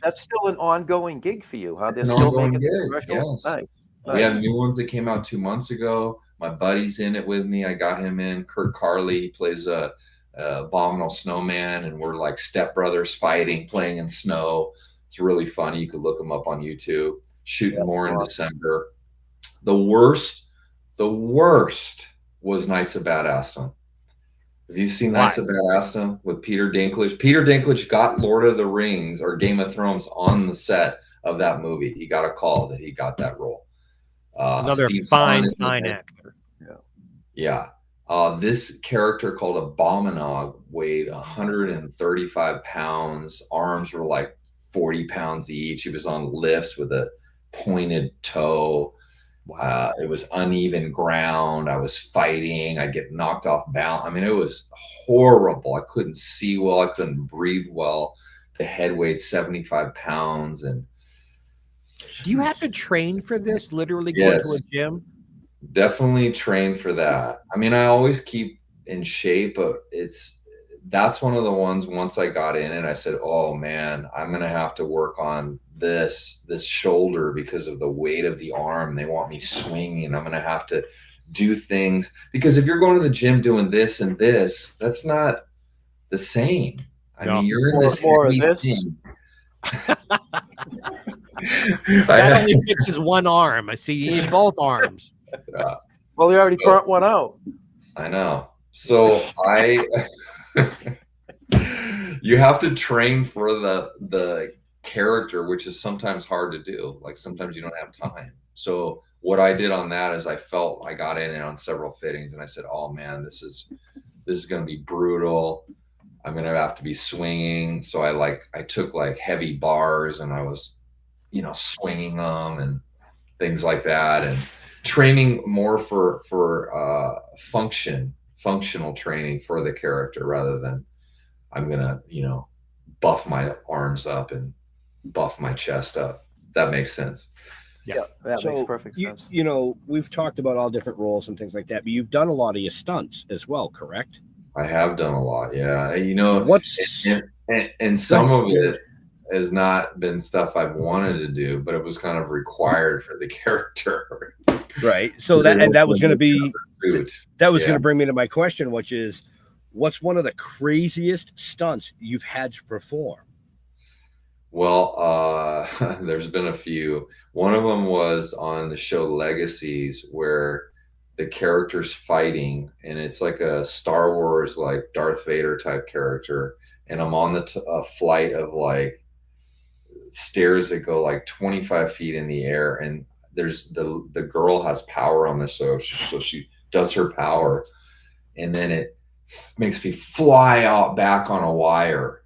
that's still an ongoing gig for you, huh? They're still making commercials. Yes. We have new ones that came out 2 months ago. My buddy's in it with me. I got him in. Kurt Carley, he plays a Abominog snowman, and we're like stepbrothers fighting, playing in snow. It's really funny. You could look them up on YouTube. Shooting more in December. The worst was Knights of Badassdom. Have you seen Knights of Badassdom with Peter Dinklage? Peter Dinklage got Lord of the Rings or Game of Thrones on the set of that movie. He got a call that he got that role. Another fine actor. Yeah. This character called Abominog weighed 135 pounds. Arms were like 40 pounds each. He was on lifts with a pointed toe. It was uneven ground. I was fighting. I'd get knocked off balance. I mean, it was horrible. I couldn't see well. I couldn't breathe well. The head weighed 75 pounds. And do you have to train for this? Literally go to a gym? Definitely train for that. I mean, I always keep in shape, but that's one of the ones, once I got in it, I said, oh man, I'm going to have to work on this shoulder because of the weight of the arm. They want me swinging. I'm going to have to do things, because if you're going to the gym doing this and this, that's not the same. I mean, you're in this heavy thing. That only fixes one arm. I see you need both arms. Well, you already burnt one out. I know. So you have to train for the character, which is sometimes hard to do. Like sometimes you don't have time. So what I did on that is I got in on several fittings and I said, oh man, this is going to be brutal. I'm going to have to be swinging. So I took like heavy bars and I was, swinging them and things like that, and training more for functional training for the character rather than I'm going to, buff my arms up and buff my chest up. That makes sense. Yeah, that makes perfect sense. We've talked about all different roles and things like that, but you've done a lot of your stunts as well, correct? I have done a lot. Yeah. And some of it has not been stuff I've wanted to do, but it was kind of required for the character. Right. So that was going to be, going to bring me to my question, which is, what's one of the craziest stunts you've had to perform? Well, there's been a few. One of them was on the show Legacies, where the character's fighting, and it's like a Star Wars, like Darth Vader type character. And I'm on the flight of like stairs that go like 25 feet in the air. And there's the girl has power on the show. So she does her power. And then it makes me fly out back on a wire.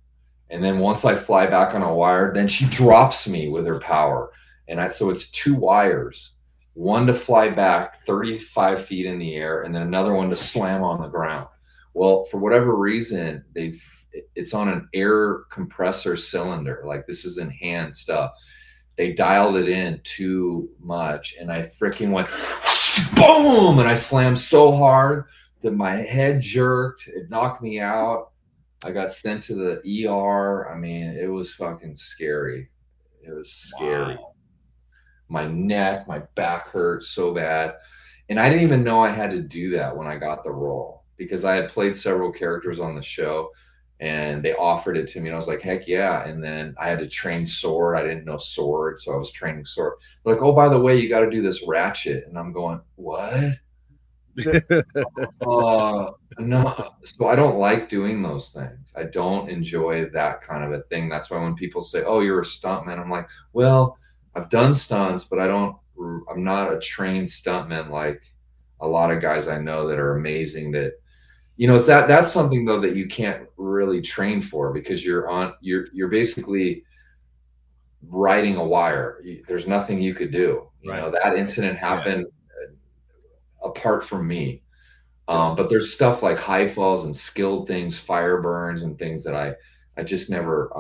And then once I fly back on a wire, then she drops me with her power. And so it's 2 wires, one to fly back 35 feet in the air, and then another one to slam on the ground. Well, for whatever reason, it's on an air compressor cylinder. Like, this is in hand stuff. They dialed it in too much, and I freaking went boom, and I slammed so hard that my head jerked. It knocked me out. I got sent to the ER. I mean, it was fucking scary. It was scary. Wow. My neck, my back hurt so bad. And I didn't even know I had to do that when I got the role, because I had played several characters on the show and they offered it to me. And I was like, heck yeah. And then I had to train sword. I didn't know sword. So I was training sword. They're like, oh, by the way, you got to do this ratchet. And I'm going, what? No, so I don't like doing those things. I don't enjoy that kind of a thing. That's why when people say, "Oh, you're a stuntman," I'm like, "Well, I've done stunts, but I'm not a trained stuntman like a lot of guys I know that are amazing." That it's that's something though that you can't really train for, because you're basically riding a wire. There's nothing you could do. That incident happened apart from me. But there's stuff like high falls and skilled things, fire burns and things that I just never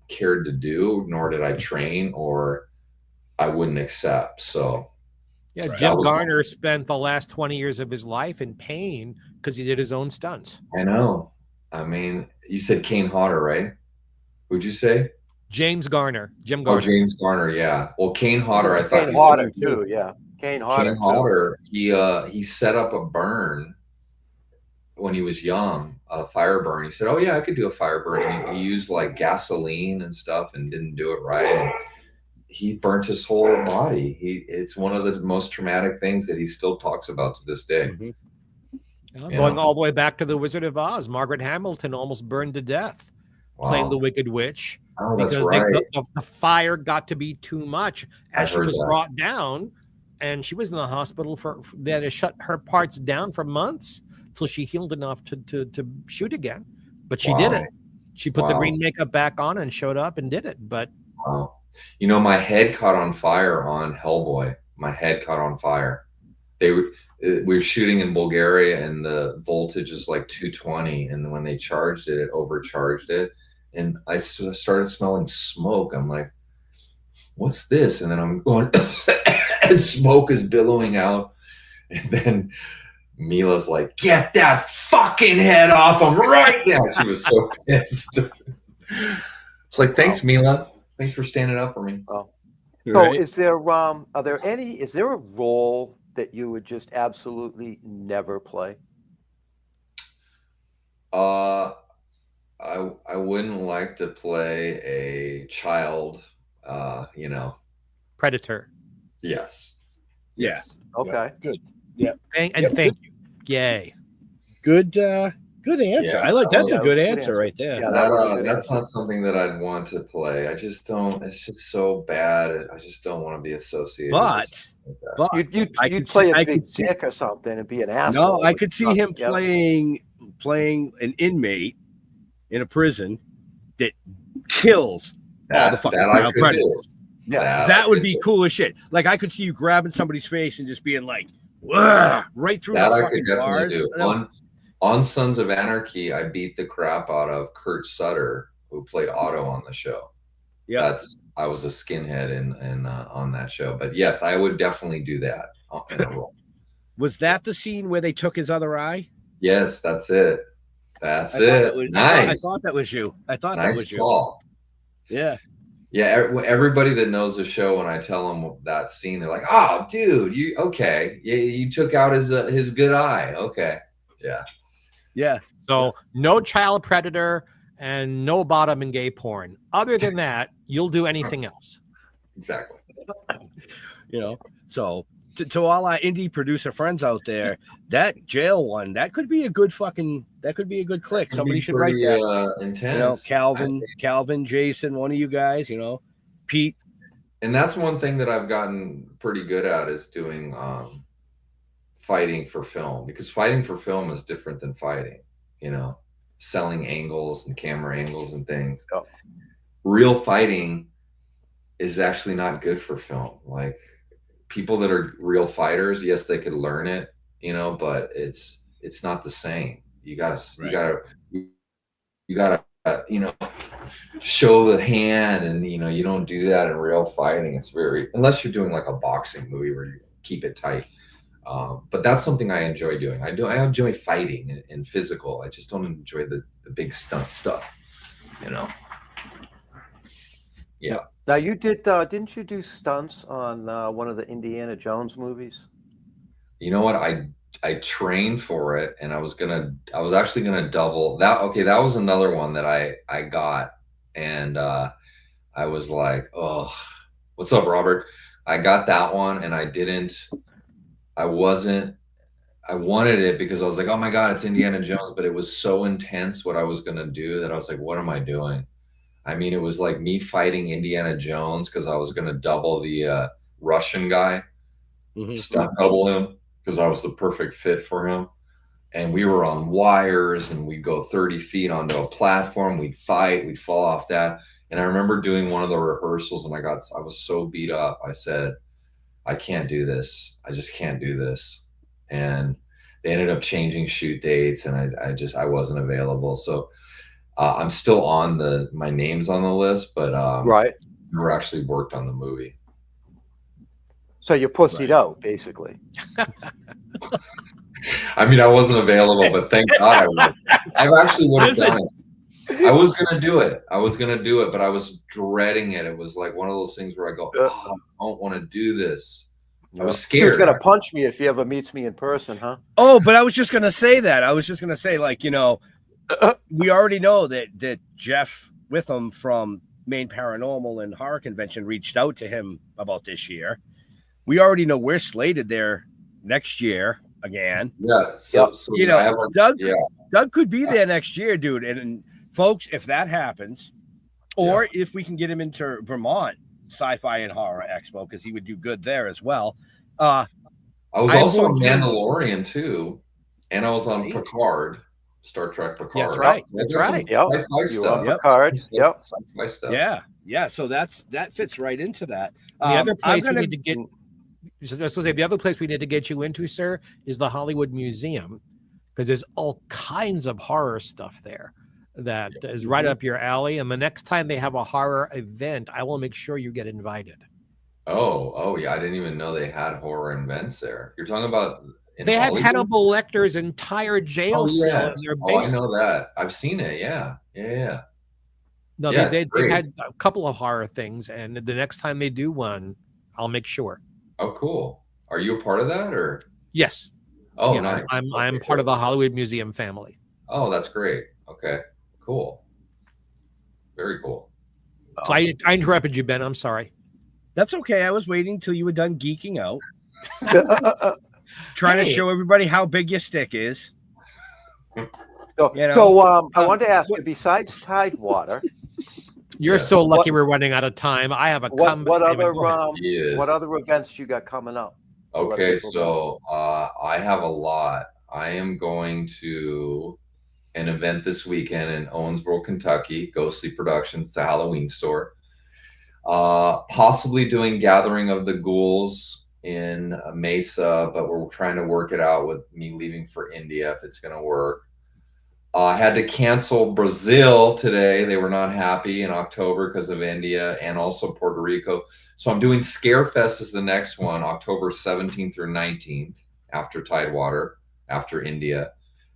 cared to do, nor did I train, or I wouldn't accept. So yeah, Jim Garner spent the last 20 years of his life in pain because he did his own stunts. I know. I mean, you said Kane Hodder, right? Who'd you say? Jim Garner. Oh, James Garner, yeah. Well, Kane Hodder, I thought Kane Hodder too, yeah. Kane Hodder, he set up a burn when he was young, a fire burn. He said, "Oh yeah, I could do a fire burn." He used like gasoline and stuff and didn't do it right. And he burnt his whole body. It's one of the most traumatic things that he still talks about to this day. Going all the way back to the Wizard of Oz, Margaret Hamilton almost burned to death playing the Wicked Witch. Oh, that's because right. The fire got to be too much as she was that. brought down, and she was in the hospital they had to shut her parts down for months till she healed enough to shoot again. But she did it. She put the green makeup back on and showed up and did it. But my head caught on fire on Hellboy. My head caught on fire. We were shooting in Bulgaria, and the voltage is like 220, and when they charged it, it overcharged it, and I started smelling smoke. I'm like, "What's this?" And then I'm going, and smoke is billowing out, and then Mila's like, "Get that fucking head off him right now!" She was so pissed. It's like, thanks, Mila. Thanks for standing up for me. Oh. So, is there is there a role that you would just absolutely never play? I wouldn't like to play a child. Predator. Yes. Yes. Okay. Yeah. Good. Yeah. Thank you. Yay. Good answer. Yeah. I like that's a good good answer right there. Yeah, That's not something that I'd want to play. I just don't. It's just so bad. I just don't want to be associated. But you'd play a big dick or something and be an asshole. No, I could see him playing an inmate in a prison that kills all the fucking child predators. Yeah, that would be cool as shit. Like I could see you grabbing somebody's face and just being like, right through that. The I fucking could definitely bars. do. On Sons of Anarchy, I beat the crap out of Kurt Sutter, who played Otto on the show. Yeah, I was a skinhead in on that show. But yes, I would definitely do that in a role. Was that the scene where they took his other eye? Yes, that's it. That's it. Nice. I thought that was you. I thought nice that was call. You. Yeah. Yeah, everybody that knows the show, when I tell them that scene, they're like, "Oh, dude, you took out his good eye." Okay. Yeah. Yeah. So no child predator and no bottom in gay porn. Other than that, you'll do anything else. Exactly. So to all our indie producer friends out there, that jail one, that could be a good click. Somebody should write that. Intense. Calvin, Jason, one of you guys, Pete. And that's one thing that I've gotten pretty good at, is doing fighting for film, because fighting for film is different than fighting, selling angles and camera angles and things. Oh. Real fighting is actually not good for film. Like, people that are real fighters, yes, they could learn it, but it's not the same. You gotta show the hand, and you don't do that in real fighting. It's unless you're doing like a boxing movie where you keep it tight. But that's something I enjoy doing. I enjoy fighting and physical. I just don't enjoy the big stunt stuff, Yeah. Now you didn't you do stunts on one of the Indiana Jones movies? You know what? I trained for it, and I was actually gonna double that. Okay, that was another one that I got, and I was like, "Oh, what's up, Robert?" I got that one, and I wasn't I wanted it because I was like, oh my God, it's Indiana Jones. But it was so intense what I was going to do that I was like, what am I doing? I mean, it was like me fighting Indiana Jones because I was going to double the Russian guy, stunt double him because I was the perfect fit for him. And we were on wires and we'd go 30 feet onto a platform. We'd fight, we'd fall off that. And I remember doing one of the rehearsals and I was so beat up. I said, I can't do this. I just can't do this. And they ended up changing shoot dates and I wasn't available. So I'm still on my name's on the list, but Right. never actually worked on the movie. So you're pussied out, basically. I mean, I wasn't available, but thank God I was. I actually would have done it. I was going to do it, but I was dreading it. It was like one of those things where I go, oh, I don't want to do this. I was scared. He's going to punch me if he ever meets me in person, huh? Oh, but I was just going to say that. I was just going to say, like, you know, we already know that Jeff Witham from Maine Paranormal and Horror Convention reached out to him about this year. We already know we're slated there next year again. Yeah. So you know, Doug could be there next year, dude. And folks, if that happens, or if we can get him into Vermont Sci-Fi and Horror Expo, because he would do good there as well. I was also on Mandalorian too, and I was on Picard, Star Trek Picard. That's right. That's right. Yep. You were on Picard. Yep. Stuff. Yeah. So that fits right into that. The other place we need to get. So let's say the other place we need to get you into, sir, is the Hollywood Museum, because there's all kinds of horror stuff there that is right up your alley. And the next time they have a horror event, I will make sure you get invited. Oh yeah, I didn't even know they had horror events there. You're talking about they had Hannibal Lecter's entire jail cell in their basement. I know that. I've seen it. Yeah. No, they had a couple of horror things, and the next time they do one, I'll make sure. Oh, cool. Are you a part of that, or? Yes. Oh, yeah, nice. I'm part of the Hollywood Museum family. Oh, that's great. Okay, cool. Very cool. So I interrupted you, Ben. I'm sorry. That's okay. I was waiting till you were done geeking out. Trying to show everybody how big your stick is. So, you know, I wanted to ask you, besides Tidewater, you're so lucky we're running out of time. I have a what other events you got coming up? Okay, so I have a lot. I am going to an event this weekend in Owensboro, Kentucky, Ghostly Productions, it's a Halloween store. Possibly doing Gathering of the Ghouls in Mesa, but we're trying to work it out with me leaving for India if it's going to work. I had to cancel Brazil today. They were not happy in October because of India and also Puerto Rico. So I'm doing Scarefest as the next one, October 17th through 19th, after Tidewater, after India.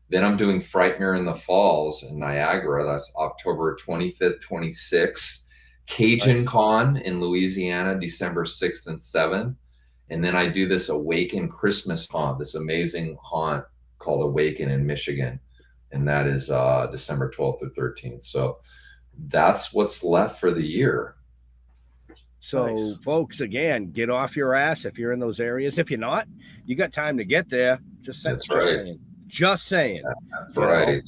Then I'm doing Frightmare in the Falls in Niagara. That's October 25th, 26th. Cajun Con in Louisiana, December 6th and 7th. And then I do this Awaken Christmas haunt, this amazing haunt called Awaken in Michigan. And that is December 12th or 13th. So that's what's left for the year. So, folks, again, get off your ass if you're in those areas. If you're not, you got time to get there. Just saying. That's right.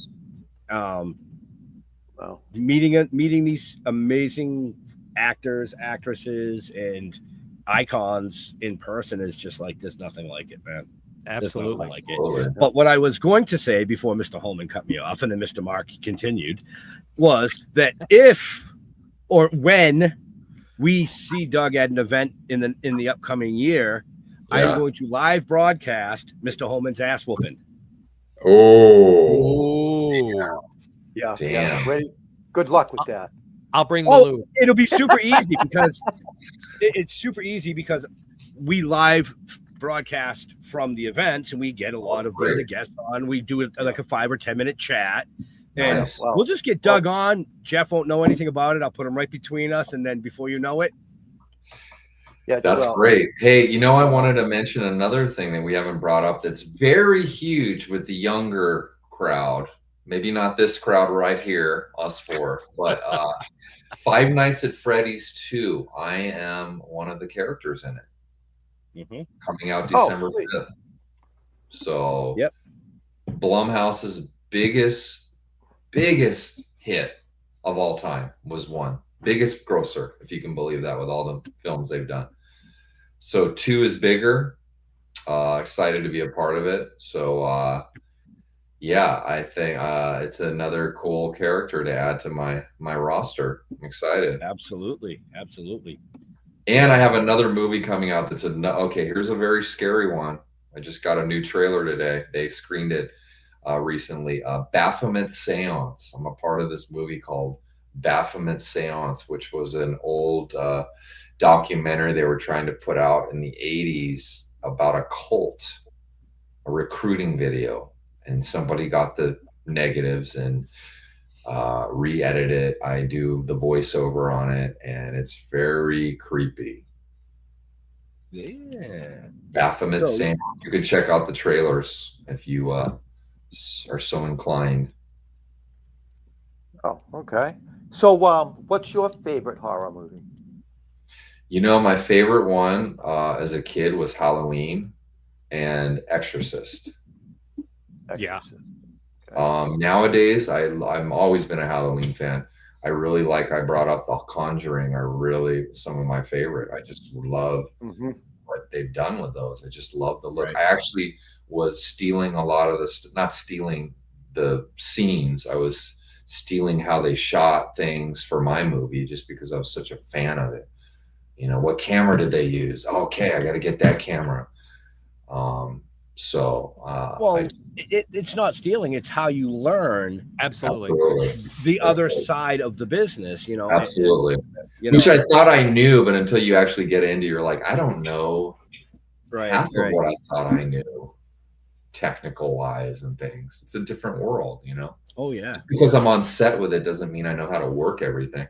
Wow. Meeting these amazing actors, actresses, and icons in person is just like there's nothing like it, man. Absolutely. Like it. But what I was going to say before Mr. Holman cut me off and then Mr. Mark continued was that if or when we see Doug at an event in the upcoming year, I am going to live broadcast Mr. Holman's ass whooping. Yeah. Damn. Yeah. Ready? Good luck with that. I'll bring the loop. It'll be super easy because it's super easy because we live broadcast from the events and we get a lot of the other guests on. We do it like a 5 or 10 minute chat and we'll just get Doug on. Jeff won't know anything about it. I'll put him right between us. And then before you know it. Yeah, that's great. Hey, I wanted to mention another thing that we haven't brought up that's very huge with the younger crowd. Maybe not this crowd right here, us four, but Five Nights at Freddy's 2. I am one of the characters in it. Coming out December 5th. So Yep. Blumhouse's biggest hit of all time was 1. Biggest grosser, if you can believe that, with all the films they've done. So 2 is bigger. Excited to be a part of it. So yeah, I think it's another cool character to add to my roster. I'm excited. Absolutely. Absolutely. And I have another movie coming out that's okay, here's a very scary one. I just got a new trailer today. They screened it recently. Baphomet Seance. I'm a part of this movie called Baphomet Seance, which was an old documentary they were trying to put out in the 80s about a cult, a recruiting video. And somebody got the negatives and re-edit it. I do the voiceover on it, and it's very creepy. Yeah. Baphomet Seance. You could check out the trailers if you are so inclined. Oh, okay. So, what's your favorite horror movie? You know, my favorite one as a kid was Halloween and Exorcist. Yeah. Okay. Nowadays, I'm always been a Halloween fan. I brought up The Conjuring are really some of my favorite. I just love what they've done with those. I just love the look. Right. I actually was stealing a lot of this, not stealing the scenes. I was stealing how they shot things for my movie just because I was such a fan of it. You know, what camera did they use? Okay, I got to get that camera. It's not stealing, it's how you learn Absolutely. the other side of the business, you know. Absolutely. You know, Which I thought I knew, but until you actually get into, you're like, I don't know half of what I thought I knew, technical wise and things. It's a different world, you know. Oh yeah. Just because I'm on set with it doesn't mean I know how to work everything.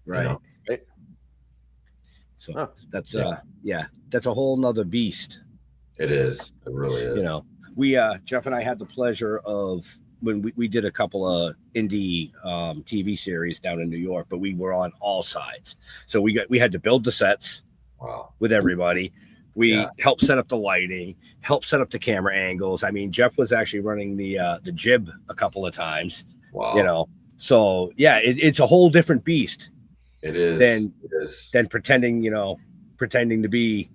Right. You know? So that's that's a whole nother beast. It is. It really is. You know, we Jeff and I had the pleasure of when we did a couple of indie TV series down in New York, but we were on all sides. So we had to build the sets with everybody. We helped set up the lighting, helped set up the camera angles. I mean, Jeff was actually running the jib a couple of times. Wow. You know, so yeah, it's a whole different beast. It is. Than pretending to be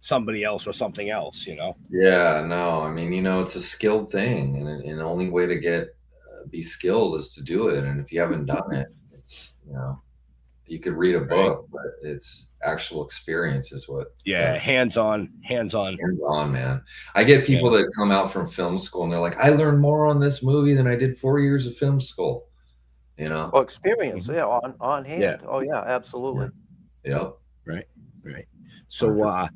somebody else or something else, you know? Yeah, no, I mean, you know, it's a skilled thing, and the only way to be skilled is to do it. And if you haven't done it, it's, you know, you could read a book, but it's actual experience is what. Yeah, hands-on, man. I get people that come out from film school and they're like, I learned more on this movie than I did 4 years of film school. You know, experience, on hand. Yeah. Oh yeah, absolutely. Yep. Right. So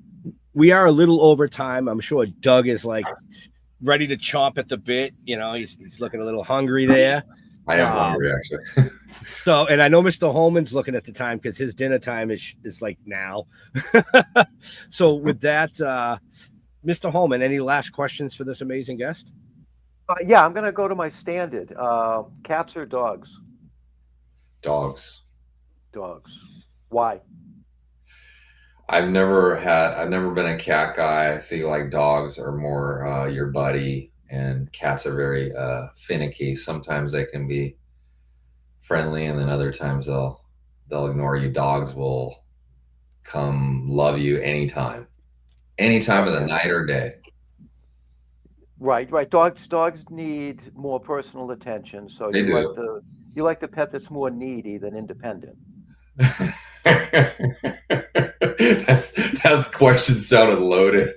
we are a little over time. I'm sure Doug is like ready to chomp at the bit. You know, he's looking a little hungry there. I am hungry actually. So, and I know Mr. Holman's looking at the time because his dinner time is like now. So with that, Mr. Holman, any last questions for this amazing guest? Yeah, I'm gonna go to my standard. Cats or dogs? Dogs. Why? I've never been a cat guy. I feel like dogs are more your buddy, and cats are very finicky. Sometimes they can be friendly, and then other times they'll ignore you. Dogs will come love you anytime of the night or day. Right. Dogs need more personal attention. So They do. You like the pet that's more needy than independent. That question sounded loaded.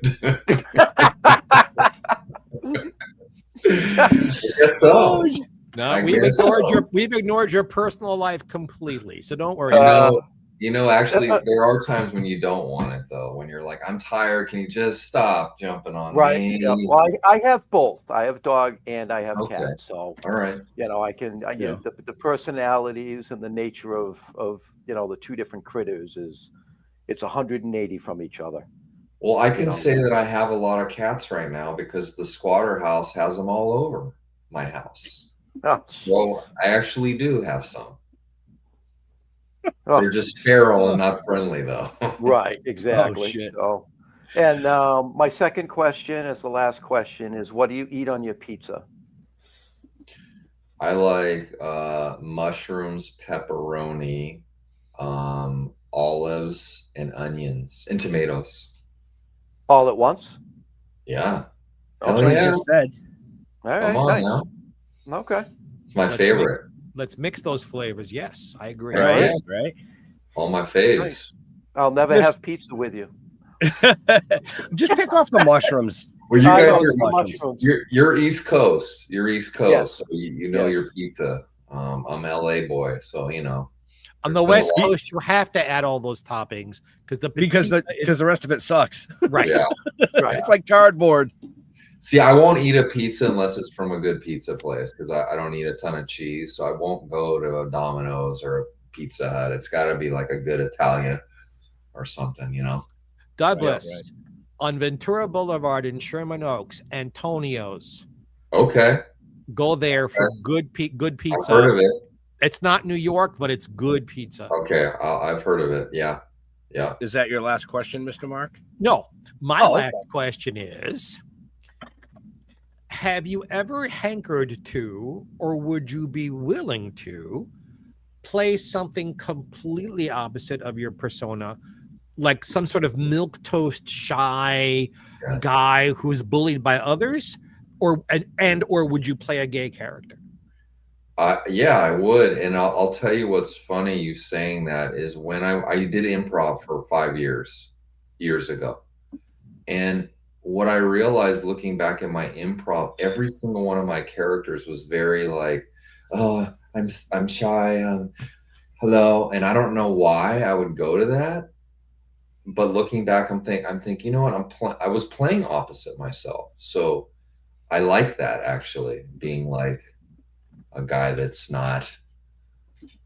I guess so. No, we've ignored your personal life completely. So don't worry. Actually, there are times when you don't want it though. When you're like, I'm tired. Can you just stop jumping on me? Yeah. Well, I have both. I have a dog and I have cat. So all right. I can. The personalities and the nature of the two different critters it's 180 from each other. Well, I can say that I have a lot of cats right now because the squatter house has them all over my house. Oh, so I actually do have some. They're just feral and not friendly, though. Right, exactly. Oh, shit. So, And my second question, as the last question, is what do you eat on your pizza? I like mushrooms, pepperoni, olives, and onions, and tomatoes. All at once? Yeah. That's Hell what yeah. I just said. All right, Come on nice. now. Okay. It's my favorite. Let's mix those flavors. Yes, I agree. Right. Right. All my faves. Nice. I'll never Miss- have pizza with you. Just pick off the mushrooms. Well, you I guys know, are it's the mushrooms. you're East Coast. You're East Coast, Yes. so you know Yes. your pizza. I'm LA boy, so you know. On the There's been a West lot- Coast, you have to add all those toppings because the Because the rest of it sucks. right. Yeah. Right. It's like cardboard. See, I won't eat a pizza unless it's from a good pizza place because I don't eat a ton of cheese, so I won't go to a Domino's or a Pizza Hut. It's got to be like a good Italian or something, you know. Douglas, on Ventura Boulevard in Sherman Oaks, Antonio's. Okay, Go there for good I've pizza. heard of it. It's not New York, but it's good pizza. Okay, I've heard of it. Yeah, yeah. Is that your last question, Mr. Mark? No, my Oh, last question is, have you ever hankered to, or would you be willing to play something completely opposite of your persona, like some sort of milquetoast shy Yes. guy who's bullied by others, or would you play a gay character? Yeah, I would, and I'll tell you what's funny. You saying that is when I did improv for 5 years ago, and what I realized looking back at my improv, every single one of my characters was very like, oh, I'm shy, hello, and I don't know why I would go to that. But looking back, I'm thinking, you know what? I was playing opposite myself, so I like that actually, being like a guy that's not,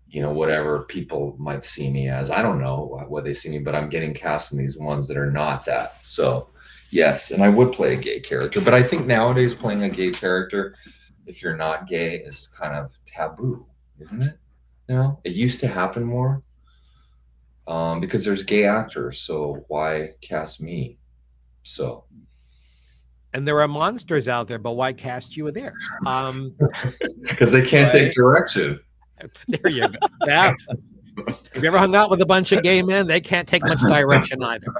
you know, whatever people might see me as. I don't know what they see me, but I'm getting cast in these ones that are not that. So yes, and I would play a gay character, but I think nowadays playing a gay character, if you're not gay, is kind of taboo, isn't it? You know, it used to happen more because there's gay actors, so why cast me? So And there are monsters out there, but why cast you there? because they can't take direction. There you go. Yeah. Have you ever hung out with a bunch of gay men? They can't take much direction either.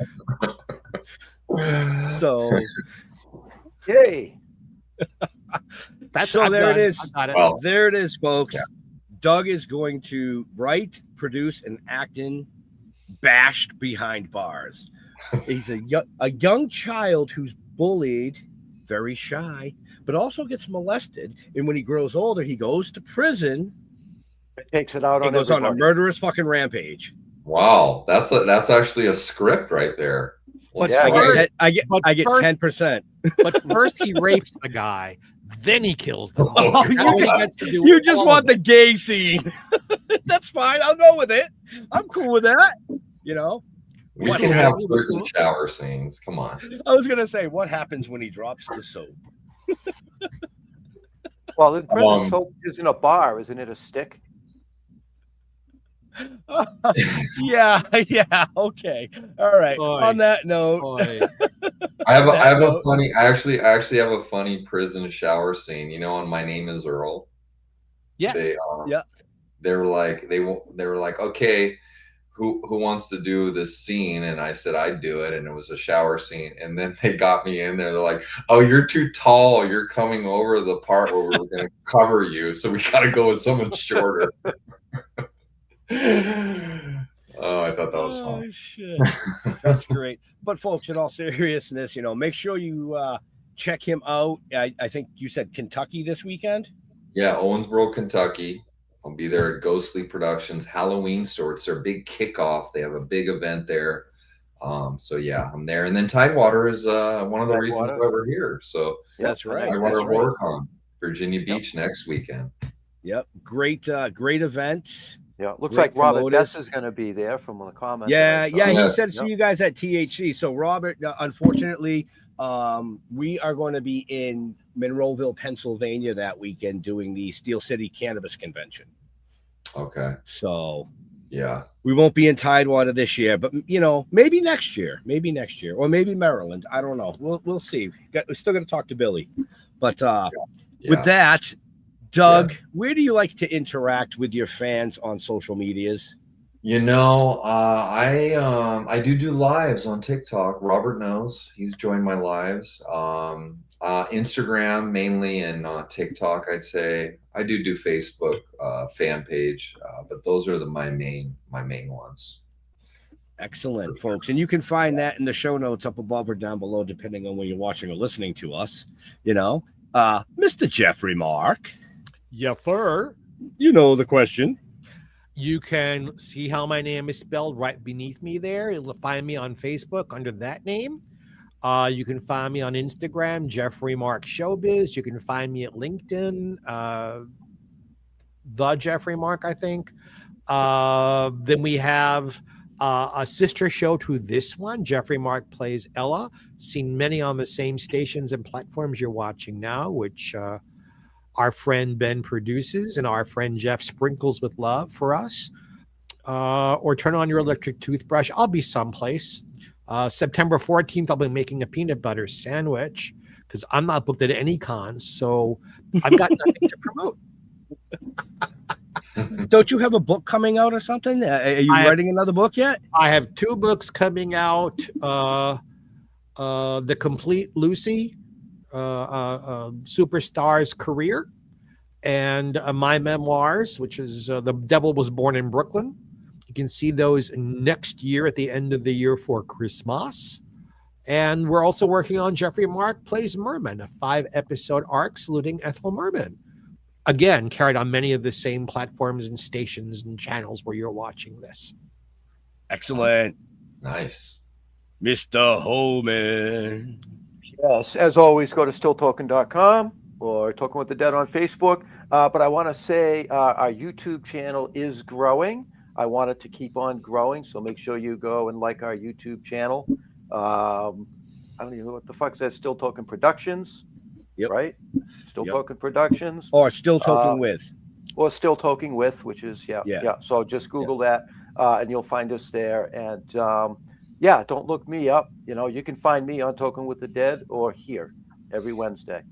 So, Yay. So I'm there it done. is. I got it. Well, there it is, folks. Yeah. Doug is going to write, produce, and act in Bashed Behind Bars. He's a young child who's bullied, very shy, but also gets molested. And when he grows older, he goes to prison. It takes it out He on goes on a everybody. murderous fucking rampage. wow, that's actually a script right there. But Yeah, first- I get but 10%. But first he rapes the guy, then he kills them. Oh, That's you all he just- gets to do You with just all want of the it. gay scene. That's fine. I'll go with it. I'm cool with that. You know, We What can have happened? prison shower scenes. Come on. I was gonna say, what happens when he drops the soap? Well, the prison Um, soap isn't a bar, isn't it? A stick. Yeah, okay, all right. Boy. On that note, Boy. I have That a note- funny. I actually have a funny prison shower scene. You know, on My Name Is Earl. Yes. They Yeah. They were like, okay, who wants to do this scene? And I said I'd do it, and it was a shower scene. And then they got me in there. They're like, oh, you're too tall. You're coming over the part where we're going to cover you, so we got to go with someone shorter. Oh, I thought that was oh, fun. shit. That's great. But folks, in all seriousness, you know, make sure you check him out. I think you said Kentucky this weekend. Yeah, Owensboro, Kentucky. I'll be there at Ghostly Productions Halloween store. It's their big kickoff. They have a big event there. So yeah, I'm there. And then Tidewater is one of the reasons Tidewater. why we're here. So That's right. Tidewater That's right. HorrorCon, Virginia Beach next weekend. Yep, great event. Yeah, looks Great like Robert promoters. Bess is going to be there from the comments. Yeah, that I yeah. saw. He Yes. said see you guys at THC. So Robert, unfortunately, we are going to be in Monroeville, Pennsylvania that weekend doing the Steel City Cannabis Convention. Okay. So Yeah. We won't be in Tidewater this year, but maybe next year, or maybe Maryland. I don't know. We'll see. We still got to talk to Billy, but with that, Doug, Yes. where do you like to interact with your fans on social medias? I do lives on TikTok. Robert knows, he's joined my lives. Instagram mainly, and TikTok. I'd say I do Facebook fan page, but those are my main ones. Excellent, folks. And you can find that in the show notes up above or down below, depending on where you're watching or listening to us. Mr. Jeffrey Mark. Yeah, fur. You know the question. You can see how my name is spelled right beneath me there. You'll find me on Facebook under that name. You can find me on Instagram, Jeffrey Mark Showbiz. You can find me at LinkedIn, The Jeffrey Mark, I think. Then we have a sister show to this one. Jeffrey Mark Plays Ella. Seen many on the same stations and platforms you're watching now, which our friend Ben produces and our friend Jeff sprinkles with love for us. Or Turn On Your Electric Toothbrush. I'll be someplace. September 14th, I'll be making a peanut butter sandwich because I'm not booked at any cons, so I've got nothing to promote. Don't you have a book coming out or something? Are you writing another book yet? I have 2 books coming out. The Complete Lucy, Superstar's Career, and my memoirs, which is The Devil Was Born in Brooklyn. You can see those next year at the end of the year for Christmas. And we're also working on Jeffrey Mark Plays Merman, a 5-episode arc saluting Ethel Merman. Again, carried on many of the same platforms and stations and channels where you're watching this. Excellent. Nice. Mr. Holman. Yes, as always, go to stilltalking.com or Talking with the Dead on Facebook. But I want to say our YouTube channel is growing. I want it to keep on growing, so make sure you go and like our YouTube channel. I don't even know what the fuck says. Still Talking Productions, right? Still Talking Productions, or Still Talking with, or Still Talking with, which is yeah. So just Google that, and you'll find us there. And don't look me up. You can find me on Talking with the Dead or here every Wednesday.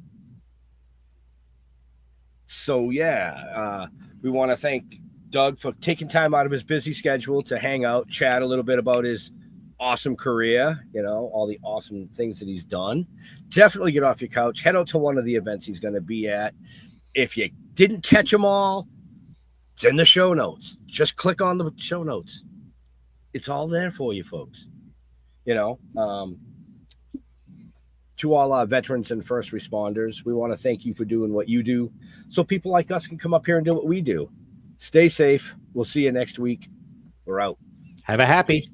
So we want to thank Doug for taking time out of his busy schedule to hang out, chat a little bit about his awesome career, all the awesome things that he's done. Definitely get off your couch, head out to one of the events he's going to be at. If you didn't catch them all, it's in the show notes. Just click on the show notes. It's all there for you, folks. To all our veterans and first responders, we want to thank you for doing what you do so people like us can come up here and do what we do. Stay safe. We'll see you next week. We're out. Have a happy